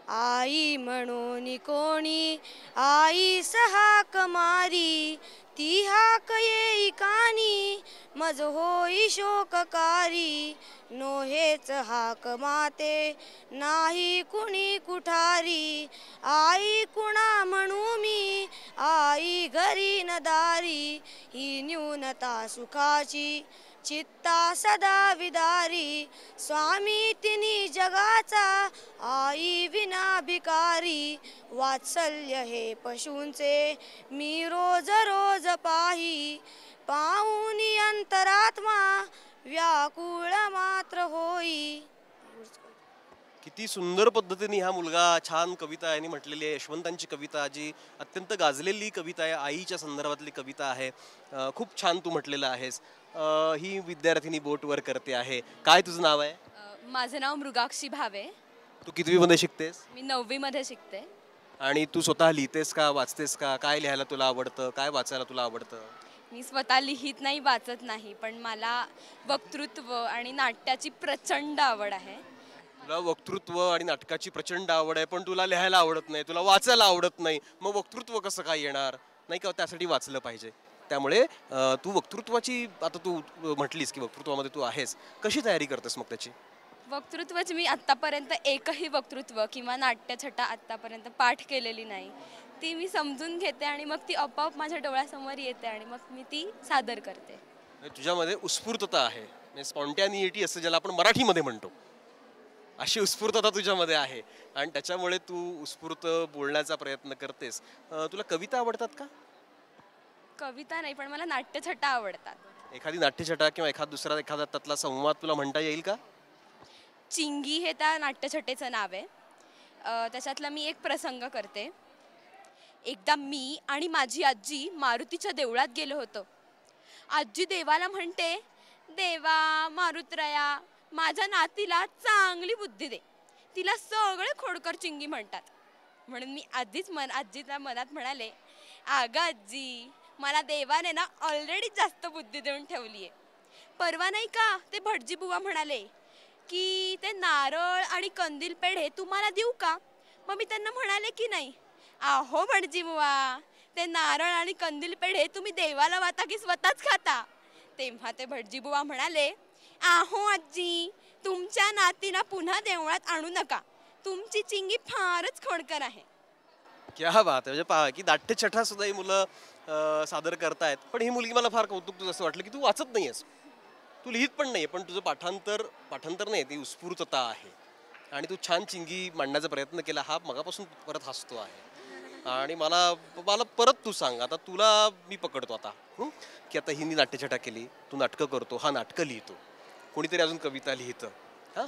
आई म्हणून कोणी आईस हाक मारी, ती हाक येई कानी मज होई शोककारी. नोहेच हाक माते नाही कुणी कुठारी, आई कुणा म्हणू मी आई घरी न दारी. ही न्यूनता सुखाची चित्ता सदा विदारी, स्वामी तिनी जगाचा आई विना भिकारी. वात्सल्य हे पशूंचे मी रोज रोज पाही, पाहुनी अंतरात्मा व्याकुळ मात्र होई. किती सुंदर पद्धतीने हा मुलगा छान कविता यांनी म्हटलेली आहे. यशवंतांची कविता जी अत्यंत गाजलेली कविता आहे, आईच्या संदर्भातली कविता आहे. खूप छान तू म्हटलेलं आहेस. ही विद्यार्थिनी बोटवर करते आहे. काय तुझं नाव आहे? माझं नाव मृगाक्षी भावे. तू कितवीमध्ये शिकतेस? मी 9वी मध्ये शिकते. आणि तू स्वतः लिहितेस का, वाचतेस का? काय लिहायला तुला आवडतं, काय वाचायला तुला आवडतं? मी स्वतः लिहित नाही, वाचत नाही, पण मला वक्तृत्व आणि नाट्याची प्रचंड आवड आहे. तुला वक्तृत्व आणि नाटकाची प्रचंड आवड आहे, पण तुला लिहायला आवडत नाही, तुला वाचायला आवडत नाही. मग वक्तृत्व कसं काय येणार? नाही का, त्यासाठी वाचलं पाहिजे. त्यामुळे तू वक्तृत्वाची, आता तू म्हटलीस की वक्तृत्वामध्ये तू आहेस, कशी तयारी करतेस मग त्याची? वक्तृत्वाची मी आत्तापर्यंत एकही वक्तृत्व किंवा नाट्यछटा आत्तापर्यंत पाठ केलेली नाही. ती मी समजून घेते आणि मग ती आपोआप माझ्या डोळ्यासमोर येते आणि मग मी ती सादर करते. तुझ्यामध्ये उत्स्फूर्तता आहे, म्हणजे स्पॉन्टॅनिटी असं ज्याला आपण मराठीमध्ये म्हणतो, अशी उत्स्फूर्तता तुझ्यामध्ये आहे आणि त्याच्यामुळे तू उत्स्फूर्त बोलण्याचा प्रयत्न करतेस. तुला कविता आवडतात का? कविता नाही, पण मला नाट्यछटा आवडतात. एखादी नाट्यछटा किंवा एखादा त्यातला संवाद तुला म्हणता येईल का? चिंगी हे त्या नाट्यछटेचं नाव आहे. त्याच्यातला मी एक प्रसंग करते. एकदा मी आणि माझी आजी मारुतीच्या देवळात गेलो होतो. आजी देवाला म्हणते, देवा मारुतराया, माझ्या नातीला चांगली बुद्धी दे, तिला सगळे खोडकर चिंगी म्हणतात. म्हणून मी आजीच्या मनात म्हणाले, अगं आजी, मला देवाने ना ऑलरेडी जास्त बुद्धी देऊन ठेवली आहे. परवा नाही का ते भटजी बुवा म्हणाले की ते नारळ आणि कंदील पेढे तुम्हाला देऊ का? मग मी त्यांना म्हणाले की नाही. अहो भटजी बुवा, ते नारळ आणि कंदील पेढे तुम्ही देवाला वाटा की स्वतःच खाता? तेव्हा ते भटजी बुवा म्हणाले, अहो आजी, तुमच्या नातीला पुन्हा देवळात आणू नका, तुमची चिंगी फारच खोडकर आहे. क्या बात आहे. म्हणजे पहा की नाट्यछटा सुद्धा ही मुलं सादर करतायत. पण ही मुलगी मला फार कौतुक तुझं असं वाटलं की तू वाचत नाहीयेस, तू लिहित पण नाही, पण तुझं पाठांतर नाही, ती उत्स्फूर्तता आहे आणि तू छान चिंगी मांडण्याचा प्रयत्न केला. हा मगापासून परत हसतो आहे आणि मला परत तू सांग, आता तुला मी पकडतो आता की आता हिनी नाट्यछटा केली, तू नाटकं करतो, हा नाटकं लिहितो, कोणीतरी अजून कविता लिहितं. हां,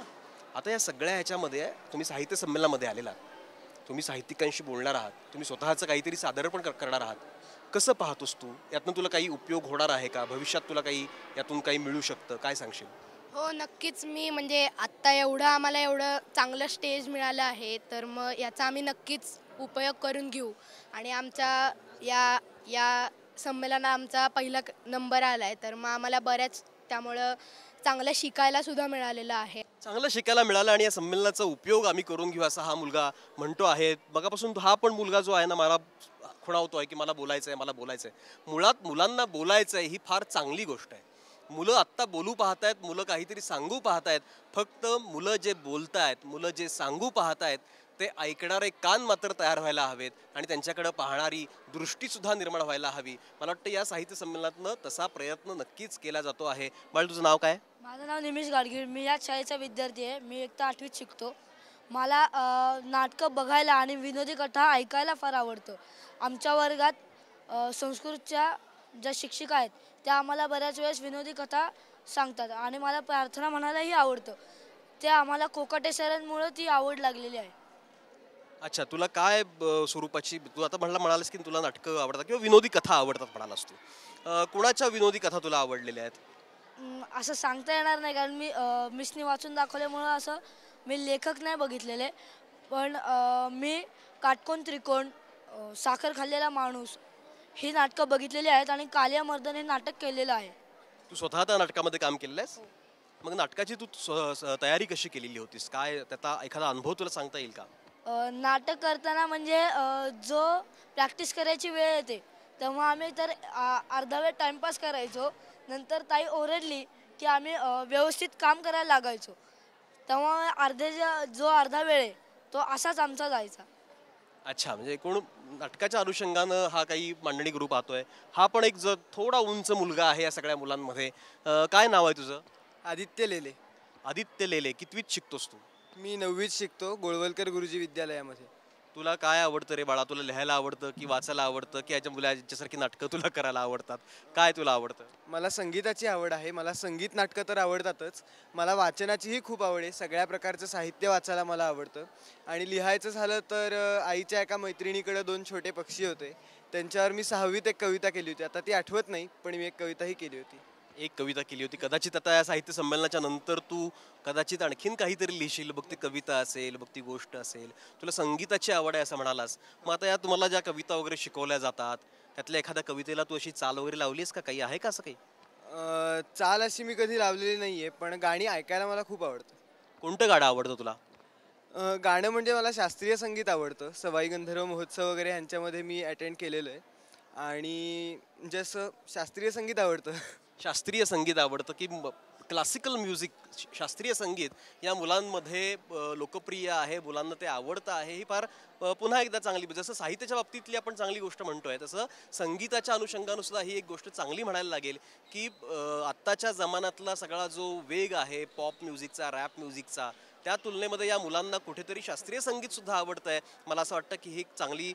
आता या सगळ्या ह्याच्यामध्ये तुम्ही साहित्य संमेलनामध्ये आलेला, तुम्ही साहित्यिकांशी बोलणार आहात, तुम्ही स्वतःचं काहीतरी सादर पण करणार आहात. कसं पाहतोस तू? यातून तुला काही उपयोग होणार आहे का? भविष्यात तुला काही यातून काही मिळू शकतं? काय सांगशील? हो, नक्कीच. मी म्हणजे आत्ता आम्हाला एवढं चांगलं स्टेज मिळालं आहे, तर मग याचा आम्ही नक्कीच उपयोग करून घेऊ आणि आमच्या या संमेलनात आमचा पहिला नंबर आला आहे, तर मग आम्हाला बऱ्याच त्यामुळं चांगलं शिकायला सुद्धा मिळालेलं आहे. चांगलं शिकायला मिळालं आणि या संमेलनाचा उपयोग आम्ही करून घेऊ असा हा मुलगा म्हणतो आहे. मगापासून हा पण मुलगा जो आहे ना, मला खुणावतोय की मला बोलायचं आहे, मला बोलायचं आहे. मुळात मुलांना बोलायचं आहे ही फार चांगली गोष्ट आहे. मुलं आत्ता बोलू पाहतायत, मुलं काहीतरी सांगू पाहतायत. फक्त मुलं जे बोलतायत, मुलं जे सांगू पाहतायत ते ऐकणारे कान मात्र तयार व्हायला हवेत आणि त्यांच्याकडे पाहणारी दृष्टीसुद्धा निर्माण व्हायला हवी. मला वाटतं या साहित्य संमेलनातनं तसा प्रयत्न नक्कीच केला जातो आहे. बाळ, तुझं नाव काय? माझं नाव निमिष गाडगीळ. मी याच शाळेचा विद्यार्थी आहे. मी इयत्ता 8वीत शिकतो. मला नाटकं बघायला आणि विनोदी कथा ऐकायला फार आवडतं. आमच्या वर्गात संस्कृतच्या ज्या शिक्षिका आहेत त्या आम्हाला बऱ्याच वेळेस विनोदी कथा सांगतात आणि मला प्रार्थना म्हणायलाही आवडतं. ते आम्हाला कोकाटे सरांमुळे ती आवड लागलेली आहे. अच्छा, तुला काय स्वरूपाची, तू आता म्हणालास की तुला नाटकं आवडतात किंवा विनोदी कथा आवडतात म्हणालास तू. कोणाच्या विनोदी कथा तुला आवडलेल्या आहेत? असं सांगता येणार नाही, कारण मी मिसनी वाचून दाखवल्यामुळं असं मी लेखक नाही बघितलेले. पण मी काटकोन त्रिकोण, साखर खाल्लेला माणूस ही नाटकं बघितलेली आहेत आणि कालिया मर्दन हे नाटक केलेलं आहे. तू स्वतः त्या नाटकामध्ये काम केलेलं आहेस? मग नाटकाची तू तयारी कशी केलेली होतीस? काय त्याचा एखादा अनुभव तुला सांगता येईल का? नाटक करताना म्हणजे जो प्रॅक्टिस करायची वेळ येते तेव्हा आम्ही तर अर्धा वेळ टाइमपास करायचो. नंतर ताई ओरडली की आम्ही व्यवस्थित काम करायला लागायचो. तेव्हा जो अर्धा वेळ आहे तो असाच आमचा जायचा. अच्छा, म्हणजे एकूण नाटकाच्या अनुषंगानं हा काही मांडणी ग्रुप पाहतोय. हा पण एक थोडा उंच मुलगा आहे या सगळ्या मुलांमध्ये. काय नाव आहे तुझं? आदित्य लेले. आदित्य लेले, कितवीत शिकतोस तू? मी 9वीत शिकतो, गोळवलकर गुरुजी विद्यालयामध्ये. तुला काय आवडतं रे बाळा? तुला लिहायला आवडतं की वाचायला आवडतं की याच्या मुलांच्यासारखी नाटकं तुला करायला आवडतात? काय तुला आवडतं? मला संगीताची आवड आहे. मला संगीत नाटकं तर आवडतातच. मला वाचनाचीही खूप आवड आहे. सगळ्या प्रकारचं साहित्य वाचायला मला आवडतं. आणि लिहायचं झालं तर आईच्या एका मैत्रिणीकडे 2 छोटे पक्षी होते, त्यांच्यावर मी 6वीत एक कविता केली होती. आता ती आठवत नाही, पण मी एक कविताही केली होती. एक कविता केली होती. कदाचित आता या साहित्य संमेलनाच्या नंतर तू कदाचित आणखीन काहीतरी लिहिशील. बघ, ती कविता असेल, बघ ती गोष्ट असेल. तुला संगीताची आवड आहे असं म्हणालास. मग आता या तुम्हाला ज्या कविता वगैरे शिकवल्या जातात त्यातल्या एखाद्या कवितेला तू अशी चाल वगैरे लावलीस का? काही आहे का असं काही? चाल अशी मी कधी लावलेली नाही आहे, पण गाणी ऐकायला मला खूप आवडतं. कोणतं गाणं आवडतं तुला? गाणं म्हणजे मला शास्त्रीय संगीत आवडतं. सवाई गंधर्व महोत्सव वगैरे ह्यांच्यामध्ये मी अटेंड केलेलं आहे आणि जसं शास्त्रीय संगीत आवडतं. शास्त्रीय संगीत आवडतं की क्लासिकल म्युझिक? शास्त्रीय संगीत या मुलांमध्ये लोकप्रिय आहे, मुलांना ते आवडतं आहे, ही फार पुन्हा एकदा चांगली, जसं साहित्याच्या बाबतीतली आपण चांगली गोष्ट म्हणतोय तसं संगीताच्या अनुषंगानं सुद्धा ही एक गोष्ट चांगली म्हणायला लागेल की आत्ताच्या जमान्यातला सगळा जो वेग आहे पॉप म्युझिकचा, रॅप म्युझिकचा, त्या तुलनेमध्ये या मुलांना कुठेतरी शास्त्रीय संगीत सुद्धा आवडतं आहे. मला असं वाटतं की ही एक चांगली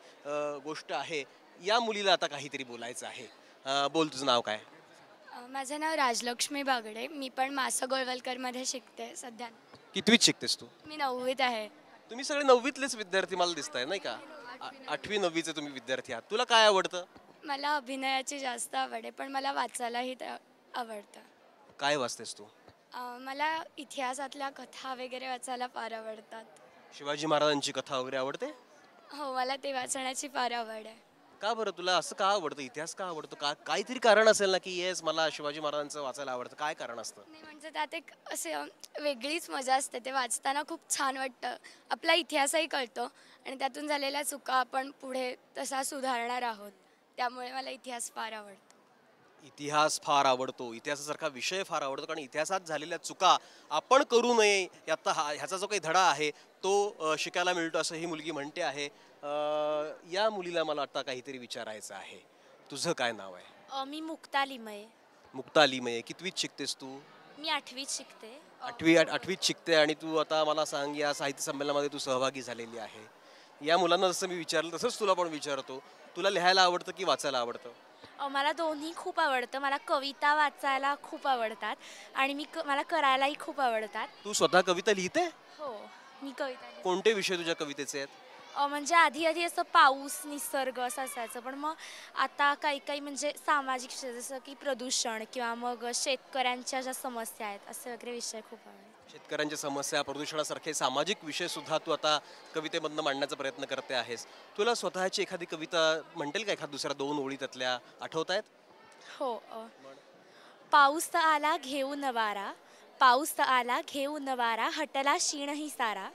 गोष्ट आहे. या मुलीला आता काहीतरी बोलायचं आहे. बोल, तुझं नाव काय? माझं नाव राजलक्ष्मी बागडे. मी पण मासा गोळवलकरमध्ये शिकते सध्या. कितवीत शिकतेस तू? मी 9वीत आहे. तुम्ही सगळे 9वीतलेच विद्यार्थी मला दिसताय नाही का? 8वी 9वीचे तुम्ही विद्यार्थी आहात. तुला काय आवडतं? मला अभिनयाची जास्त आवड आहे, पण मला वाचायलाही आवडतं. काय वाचतेस तू? मला इतिहासातल्या कथा वगैरे वाचायला फार आवडतात. शिवाजी महाराजांची कथा वगैरे आवडते? हो, मला ते वाचण्याची फार आवड आहे. का बरं तुला असं का आवडतं? इतिहास का आवडतो? काहीतरी कारण असेल ना की येस मला शिवाजी महाराजांचं वाचायला आवडतं. काय कारण असतं? नाही, म्हणजे त्यात एक असे वेगळीच मजा असते. ते वाचताना खूप छान वाटतं. आपला इतिहासही कळतो आणि त्यातून झालेल्या चुका आपण पुढे तसा सुधारणार आहोत. त्यामुळे मला इतिहास फार आवडतो. इतिहास फार आवडतो, इतिहासासारखा विषय फार आवडतो, कारण इतिहासात झालेल्या चुका आपण करू नये याचा ह्याचा जो काही धडा आहे तो शिकायला मिळतो असं ही मुलगी म्हणते आहे. या मुलीला मला आता काहीतरी विचारायचं आहे. तुझं काय नाव आहे? मी मुक्ता लिमये. मुक्ता लिमये, कितवीत शिकतेस तू? मी 8वीत शिकते. 8वीत शिकते. आणि तू आता मला सांग, या साहित्य संमेलनामध्ये तू सहभागी झालेली आहे. या मुलांना जसं मी विचारलं तसंच तुला पण विचारतो, तुला लिहायला आवडतं की वाचायला आवडतं? मला दोन्ही खूप आवडतं. मला कविता वाचायला खूप आवडतात आणि मला करायलाही खूप आवडतात. तू स्वतः कविता लिहिते? हो, मी कविता लिहिते. कोणते विषय तुझ्या कवितेचे आहेत? म्हणजे आधी असं पाऊस, निसर्ग असं असायचं, पण मग आता काही म्हणजे सामाजिक विषय जसं की प्रदूषण किंवा मग शेतकऱ्यांच्या ज्या समस्या आहेत असे वगैरे विषय खूप आवडतात. शेतकऱ्यांच्या समस्या, प्रदूषणासारखे सामाजिक विषय सुद्धा तू आता कवितेमधनं मांडण्याचा प्रयत्न करते आहेस. तुला स्वतःची एखादी कविता म्हणतील का, एखाद दुसऱ्या 2 ओळी त्यातल्या आठवत आहेत? हो. पाऊस त आला घेऊन वारा, पाऊस त आला घेऊन वारा, हटला शीणही सारा,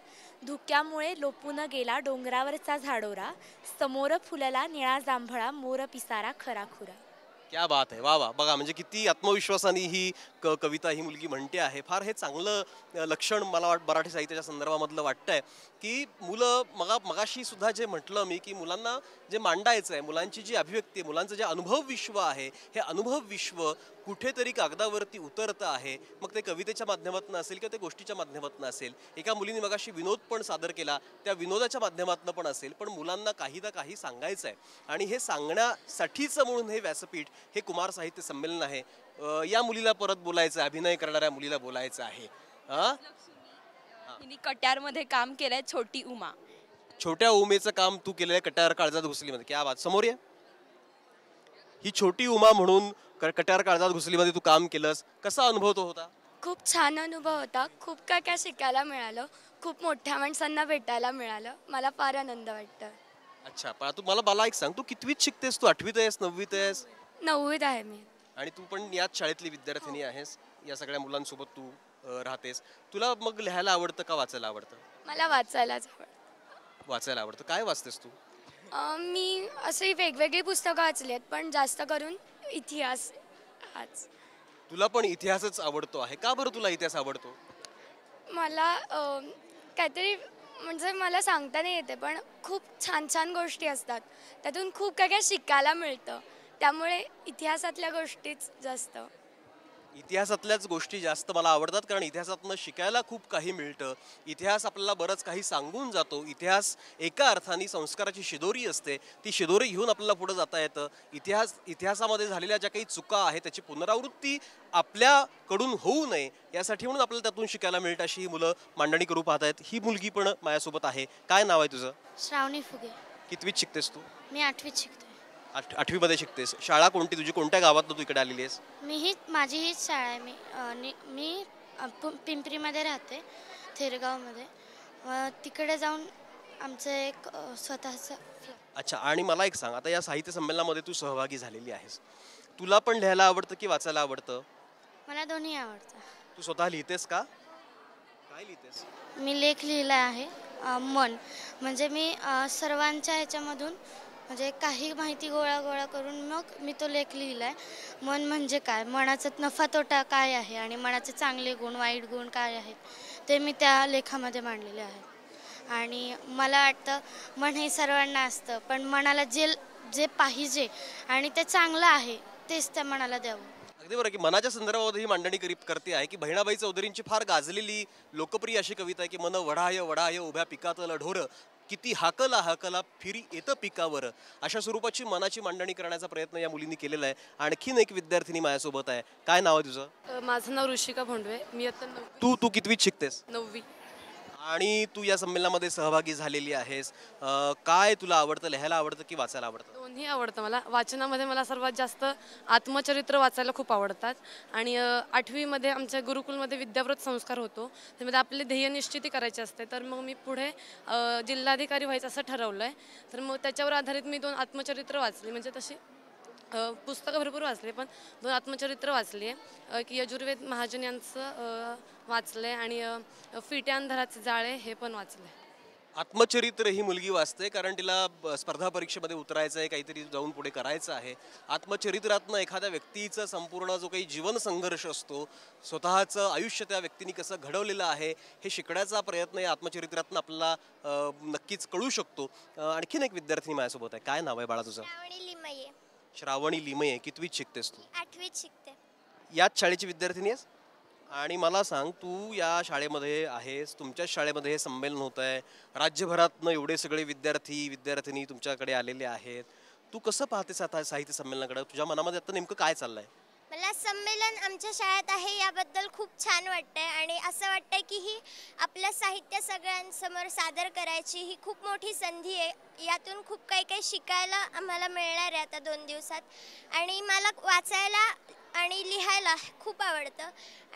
धुक्यामुळे लोपून गेला डोंगरावरचा झाडोरा, समोर फुलला निळा जांभळा, मोर पिसारा खराखुरा. क्या बात आहे, वा वा. बघा म्हणजे किती आत्मविश्वासाने ही कविता ही मुलगी म्हणते आहे. फार हे चांगलं लक्षण मला मराठी साहित्याच्या संदर्भामधलं वाटतंय की मुलं मगाशी सुद्धा जे म्हटलं मी की मुलांना जे मांडायचं आहे, मुलांची जी अभिव्यक्ती, मुलांचं जे अनुभव विश्व आहे, हे अनुभव विश्व कुठेतरी कागदावरती उतरतं आहे. मग ते कवितेच्या माध्यमातून असेल किंवा ते गोष्टीच्या माध्यमातून असेल. एका मुलीने मगाशी विनोद पण सादर केला, त्या विनोदाच्या माध्यमातून पण असेल, पण मुलांना काही ना काही सांगायचं आहे. आणि हे सांगण्यासाठीच म्हणून हे व्यासपीठ, हे कुमार साहित्य संमेलन आहे. या मुलीला परत बोलायचं, अभिनय करणाऱ्या मुलीला बोलायचं आहे. हिने कट्यारमध्ये काम केलंय, छोटी उमा. छोट्या उमेचं काम तू केलेलं कट्यार काळजात घुसलीमध्ये. क्या बात. समोर या. ही छोटी उमा म्हणून कट्यार काळजात घुसलीमध्ये तू काम केलंस. कसा अनुभव तो होता? खूप छान अनुभव होता. खूप काय काय शिकायला मिळालं. खूप मोठ्या माणसांना भेटायला मिळालं. मला फार आनंद वाटतं. अच्छा, पण तू मला एक सांग, तू कितवीत शिकतेस? तू 8वीत आहेस, 9वीत आहेस? 9वीत आहे मी. आणि तू पण याच शाळेतली विद्यार्थिनी आहेस. या सगळ्या मुलांसोबत तू राहतेस. तुला मग लिहायला आवडतं का वाचायला आवडतं? मला वाचायलाच आवडतं. वाचायला आवडतं. काय वाचतेस तू? मी अशी वेगवेगळी पुस्तकं वाचली आहेत, पण जास्त करून इतिहास. आज तुला पण इतिहासच आवडतो आहे. का बरं तुला इतिहास आवडतो? मला काहीतरी म्हणजे मला सांगता नाही येते, पण खूप छान छान गोष्टी असतात. त्यातून खूप काय काय शिकायला मिळतं. त्यामुळे इतिहासातल्या गोष्टीच जास्त. इतिहासातल्याच गोष्टी जास्त मला आवडतात, कारण इतिहासातनं शिकायला खूप काही मिळतं. इतिहास आपल्याला बरंच काही सांगून जातो. इतिहास एका अर्थाने संस्काराची शिदोरी असते. ती शिदोरी घेऊन आपल्याला पुढे जाता येतं. इतिहासामध्ये झालेल्या ज्या काही चुका आहेत त्याची पुनरावृत्ती आपल्याकडून होऊ नये यासाठी म्हणून आपल्याला त्यातून शिकायला मिळतं. अशी ही मुलं मांडणी करू पाहत आहेत. ही मुलगी पण माझ्यासोबत आहे. काय नाव आहे तुझं? श्रावणी फुगे. कितवीत शिकतेस तू? मी 8वीत शिकते. 8वीमध्ये शिकतेस. शाळा कोणती तुझी? कोणत्या गावातनं तू इकडे आलेली आहेस? माझी हीच शाळा आहे. मी पिंपरीमध्ये राहते, थेरगावमध्ये. तिकडे जाऊन आमचं एक स्वतःचं. अच्छा, आणि मला एक सांग, आता या साहित्य संमेलनामध्ये तू सहभागी झालेली आहेस. तुला पण लिहायला आवडतं की वाचायला आवडतं? मला दोन्ही आवडतं. तू स्वतः लिहितेस का? काय लिहितेस? मी लेख लिहिला आहे. मन म्हणजे मी सर्वांच्या ह्याच्यामधून म्हणजे काही माहिती गोळा करून मग मी तो लेख लिहिला आहे. मन म्हणजे काय, मनाचा नफा तोटा काय आहे आणि मनाचे चांगले गुण वाईट गुण काय आहेत ते मी त्या लेखामध्ये मांडलेले आहे. आणि मला वाटतं मन हे सर्वांना असतं, पण मनाला जे पाहिजे आणि ते चांगलं आहे तेच त्या मनाला द्यावं. अगदी बरं, की मनाच्या संदर्भामध्ये ही मांडणी करते आहे की बहिणाबाई चौधरींची फार गाजलेली लोकप्रिय अशी कविता आहे की मन वढाय वढाय उभ्या पिकातलं ढोर, किती हाकला फिरी येतं पिकावर. अशा स्वरूपाची मनाची मांडणी करण्याचा प्रयत्न या मुलींनी केलेला आहे. आणखीन एक विद्यार्थिनी माझ्यासोबत आहे. काय नाव आहे तुझं? माझं नाव ऋषिका भोंडवे. मी आता तू कितवीत शिकतेस? 9वी. आणि तू या संमेलनामध्ये सहभागी झालेली आहेस. काय तुला आवडतं, लिहायला आवडतं की वाचायला आवडतं? दोन्ही आवडतं मला. वाचनामध्ये मला सर्वात जास्त आत्मचरित्र वाचायला खूप आवडतात. आणि 8वीमध्ये आमच्या गुरुकुलमध्ये विद्याव्रत संस्कार होतो. त्यामध्ये आपले ध्येय निश्चिती करायची असते. तर मग मी पुढे जिल्हाधिकारी व्हायचं असं ठरवलं आहे. तर मग त्याच्यावर आधारित मी 2 आत्मचरित्र वाचली. म्हणजे तशी पुस्तकं भरपूर वाचले, पण 2 आत्मचरित्र वाचली आहे की यजुर्वेद महाजन यांचं वाचलं आहे आणि फिटे अंधाराचे जाळे हे पण वाचलं आहे. आत्मचरित्र ही मुलगी वाचते कारण तिला स्पर्धा परीक्षेमध्ये उतरायचं आहे, काहीतरी जाऊन पुढे करायचं आहे. आत्मचरित्रातनं एखाद्या व्यक्तीचं संपूर्ण जो काही जीवन संघर्ष असतो, स्वतःचं आयुष्य त्या व्यक्तीने कसं घडवलेलं आहे हे शिकण्याचा प्रयत्न या आत्मचरित्रातनं आपल्याला नक्कीच कळू शकतो. आणखीन एक विद्यार्थी माझ्यासोबत आहे. काय नाव आहे बाळा तुझं? श्रावणी लिमये. श्रावणी लिमये. कितवीत शिकतेस तू? 8वीत शिकते. याच शाळेची विद्यार्थिनी आहेस? आणि मला सांग, तू या शाळेमध्ये आहेस, तुमच्याच शाळेमध्ये हे संमेलन होत आहे, राज्यभरातनं एवढे सगळे विद्यार्थी तुमच्याकडे आलेले आहेत. तू कसं पाहतेस आता साहित्य संमेलनाकडे? तुझ्या मनामध्ये आता नेमकं काय चाललंय? मला संमेलन आमच्या शाळेत आहे याबद्दल खूप छान वाटतंय आणि असं वाटतंय की ही आपलं साहित्य सगळ्यांसमोर सादर करायची ही खूप मोठी संधी आहे. यातून खूप काही शिकायला आम्हाला मिळणार आहे आता 2 दिवसात. आणि मला वाचायला आणि लिहायला खूप आवडतं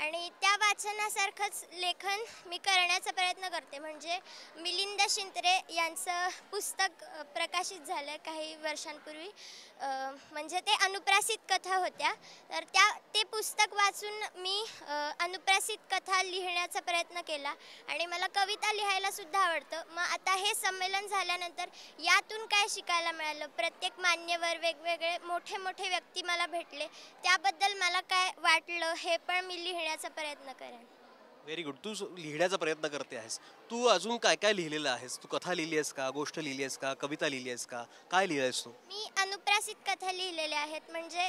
आणि त्या वाचनासारखंच लेखन मी करण्याचा प्रयत्न करते. म्हणजे मिलिंद शिंत्रे यांचं पुस्तक प्रकाशित झालं काही वर्षांपूर्वी, म्हणजे ते अनुप्रासित कथा होत्या. तर ते पुस्तक वाचून मी अनुप्रासित कथा लिहिण्याचा प्रयत्न केला आणि मला कविता लिहायला सुद्धा आवडतं. मग आता हे संमेलन झाल्यानंतर यातून काय शिकायला मिळालं, प्रत्येक मान्यवर वेगवेगळे मोठे मोठे व्यक्ती मला भेटले, त्याबद्दल मला काय वाटलं हे पण मी लिहिण्याचा प्रयत्न करेन. Very good. तू लिहिण्याचा प्रयत्न करते आहेस. तू अजून काय काय लिहिलेलं आहेस? तू कथा लिहिली आहेस का, गोष्ट लिहिली आहेस का, कविता लिहिली आहेस का, काय लिहिली आहेस तू? मी अनुप्रासित कथा लिहिलेल्या आहेत. म्हणजे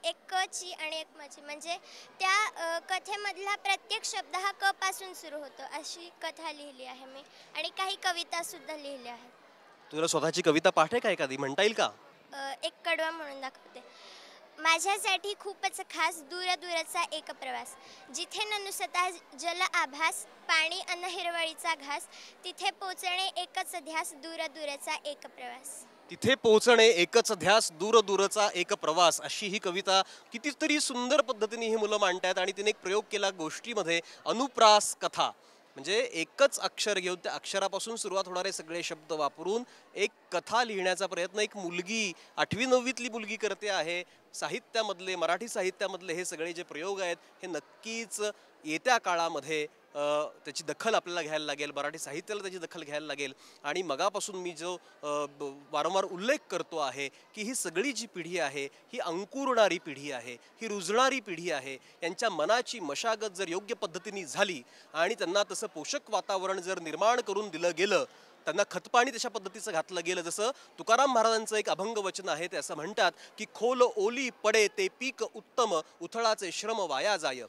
एक क ची आणि एक म ची, म्हणजे त्या कथेमधला प्रत्येक शब्द हा क पासून सुरू होतो अशी कथा लिहिली आहे मी. आणि काही कविता सुद्धा लिहिल्या आहेत. तुला स्वतःची कविता पाठ आहे का एखादी, म्हणता येईल का? एक कडवा म्हणून दाखवते. माझ्यासाठी खूपच खास दूरदूरचा एक प्रवास, जिथे न नुसता जल आभास, पाणी अन हिरवळीचा घास, तिथे पोचणे एकच ध्यास, दूरदूरचा एक प्रवास. तिथे पोहोचणे एकच ध्यास, दूरदूरचा एक प्रवास. अशी ही कविता कितीतरी सुंदर पद्धतीने ही मुलं मांडतात. आणि तिने एक प्रयोग केला गोष्टीमध्ये, अनुप्रास कथा. म्हणजे एकच अक्षर घेऊन त्या अक्षरापासून सुरुवात होणारे सगळे शब्द वापरून एक कथा लिहिण्याचा प्रयत्न एक मुलगी 8वी 9वीतली मुलगी करते आहे. साहित्यामधले, मराठी साहित्यामधले हे सगळे जे प्रयोग आहेत हे नक्कीच येत्या काळामध्ये त्याची दखल आपल्याला घ्यायला लागेल, मराठी साहित्याला त्याची दखल घ्यायला लागेल. आणि मगापासून मी जो वारंवार उल्लेख करतो आहे की ही सगळी जी पिढी आहे ही अंकुरणारी पिढी आहे, ही रुजणारी पिढी आहे. यांच्या मनाची मशागत जर योग्य पद्धतीने झाली आणि त्यांना तसं पोषक वातावरण जर निर्माण करून दिलं गेलं, त्यांना खतपाणी तशा पद्धतीचं घातलं गेलं. जसं तुकाराम महाराजांचं एक अभंग वचन आहे, ते असं म्हणतात की खोल ओली पडे ते पीक उत्तम, उथळाचे श्रम वाया जाय.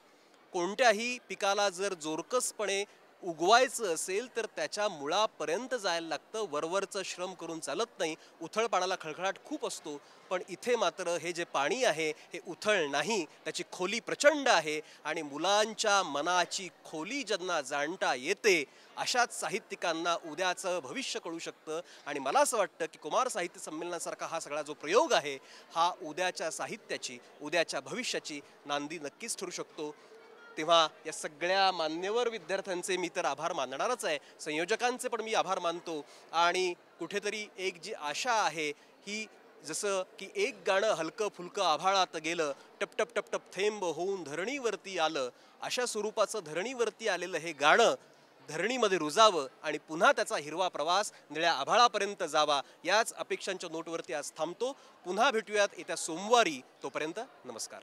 कोणत्याही पिकाला जर जोरकसपणे उगवायचं असेल तर त्याच्या मुळापर्यंत जायला लागतं, वरवरचं श्रम करून चालत नाही. उथळ पाण्याला खळखळाट खूप असतो, पण इथे मात्र हे जे पाणी आहे हे उथळ नाही, त्याची खोली प्रचंड आहे. आणि मुलांच्या मनाची खोली ज्यांना जाणता येते अशाच साहित्यिकांना उद्याचं भविष्य कळू शकतं. आणि मला असं वाटतं की कुमार साहित्य संमेलनासारखा हा सगळा जो प्रयोग आहे हा उद्याच्या साहित्याची, उद्याच्या भविष्याची नांदी नक्कीच ठरू शकतो. तेव्हा या सगळ्या मान्यवर विद्यार्थ्यांचे मी तर आभार मानणारच आहे, संयोजकांचे पण मी आभार मानतो. आणि कुठेतरी एक जी आशा आहे ही, जसं की एक गाणं हलकं फुलकं आभाळात गेलं, टपटप टपटप थेंब होऊन धरणीवरती आलं, अशा स्वरूपाचं धरणीवरती आलेलं हे गाणं धरणीमध्ये रुजावं आणि पुन्हा त्याचा हिरवा प्रवास निळ्या आभाळापर्यंत जावा, याच अपेक्षांच्या नोटवरती आज थांबतो. पुन्हा भेटूयात येत्या सोमवारी. तोपर्यंत नमस्कार.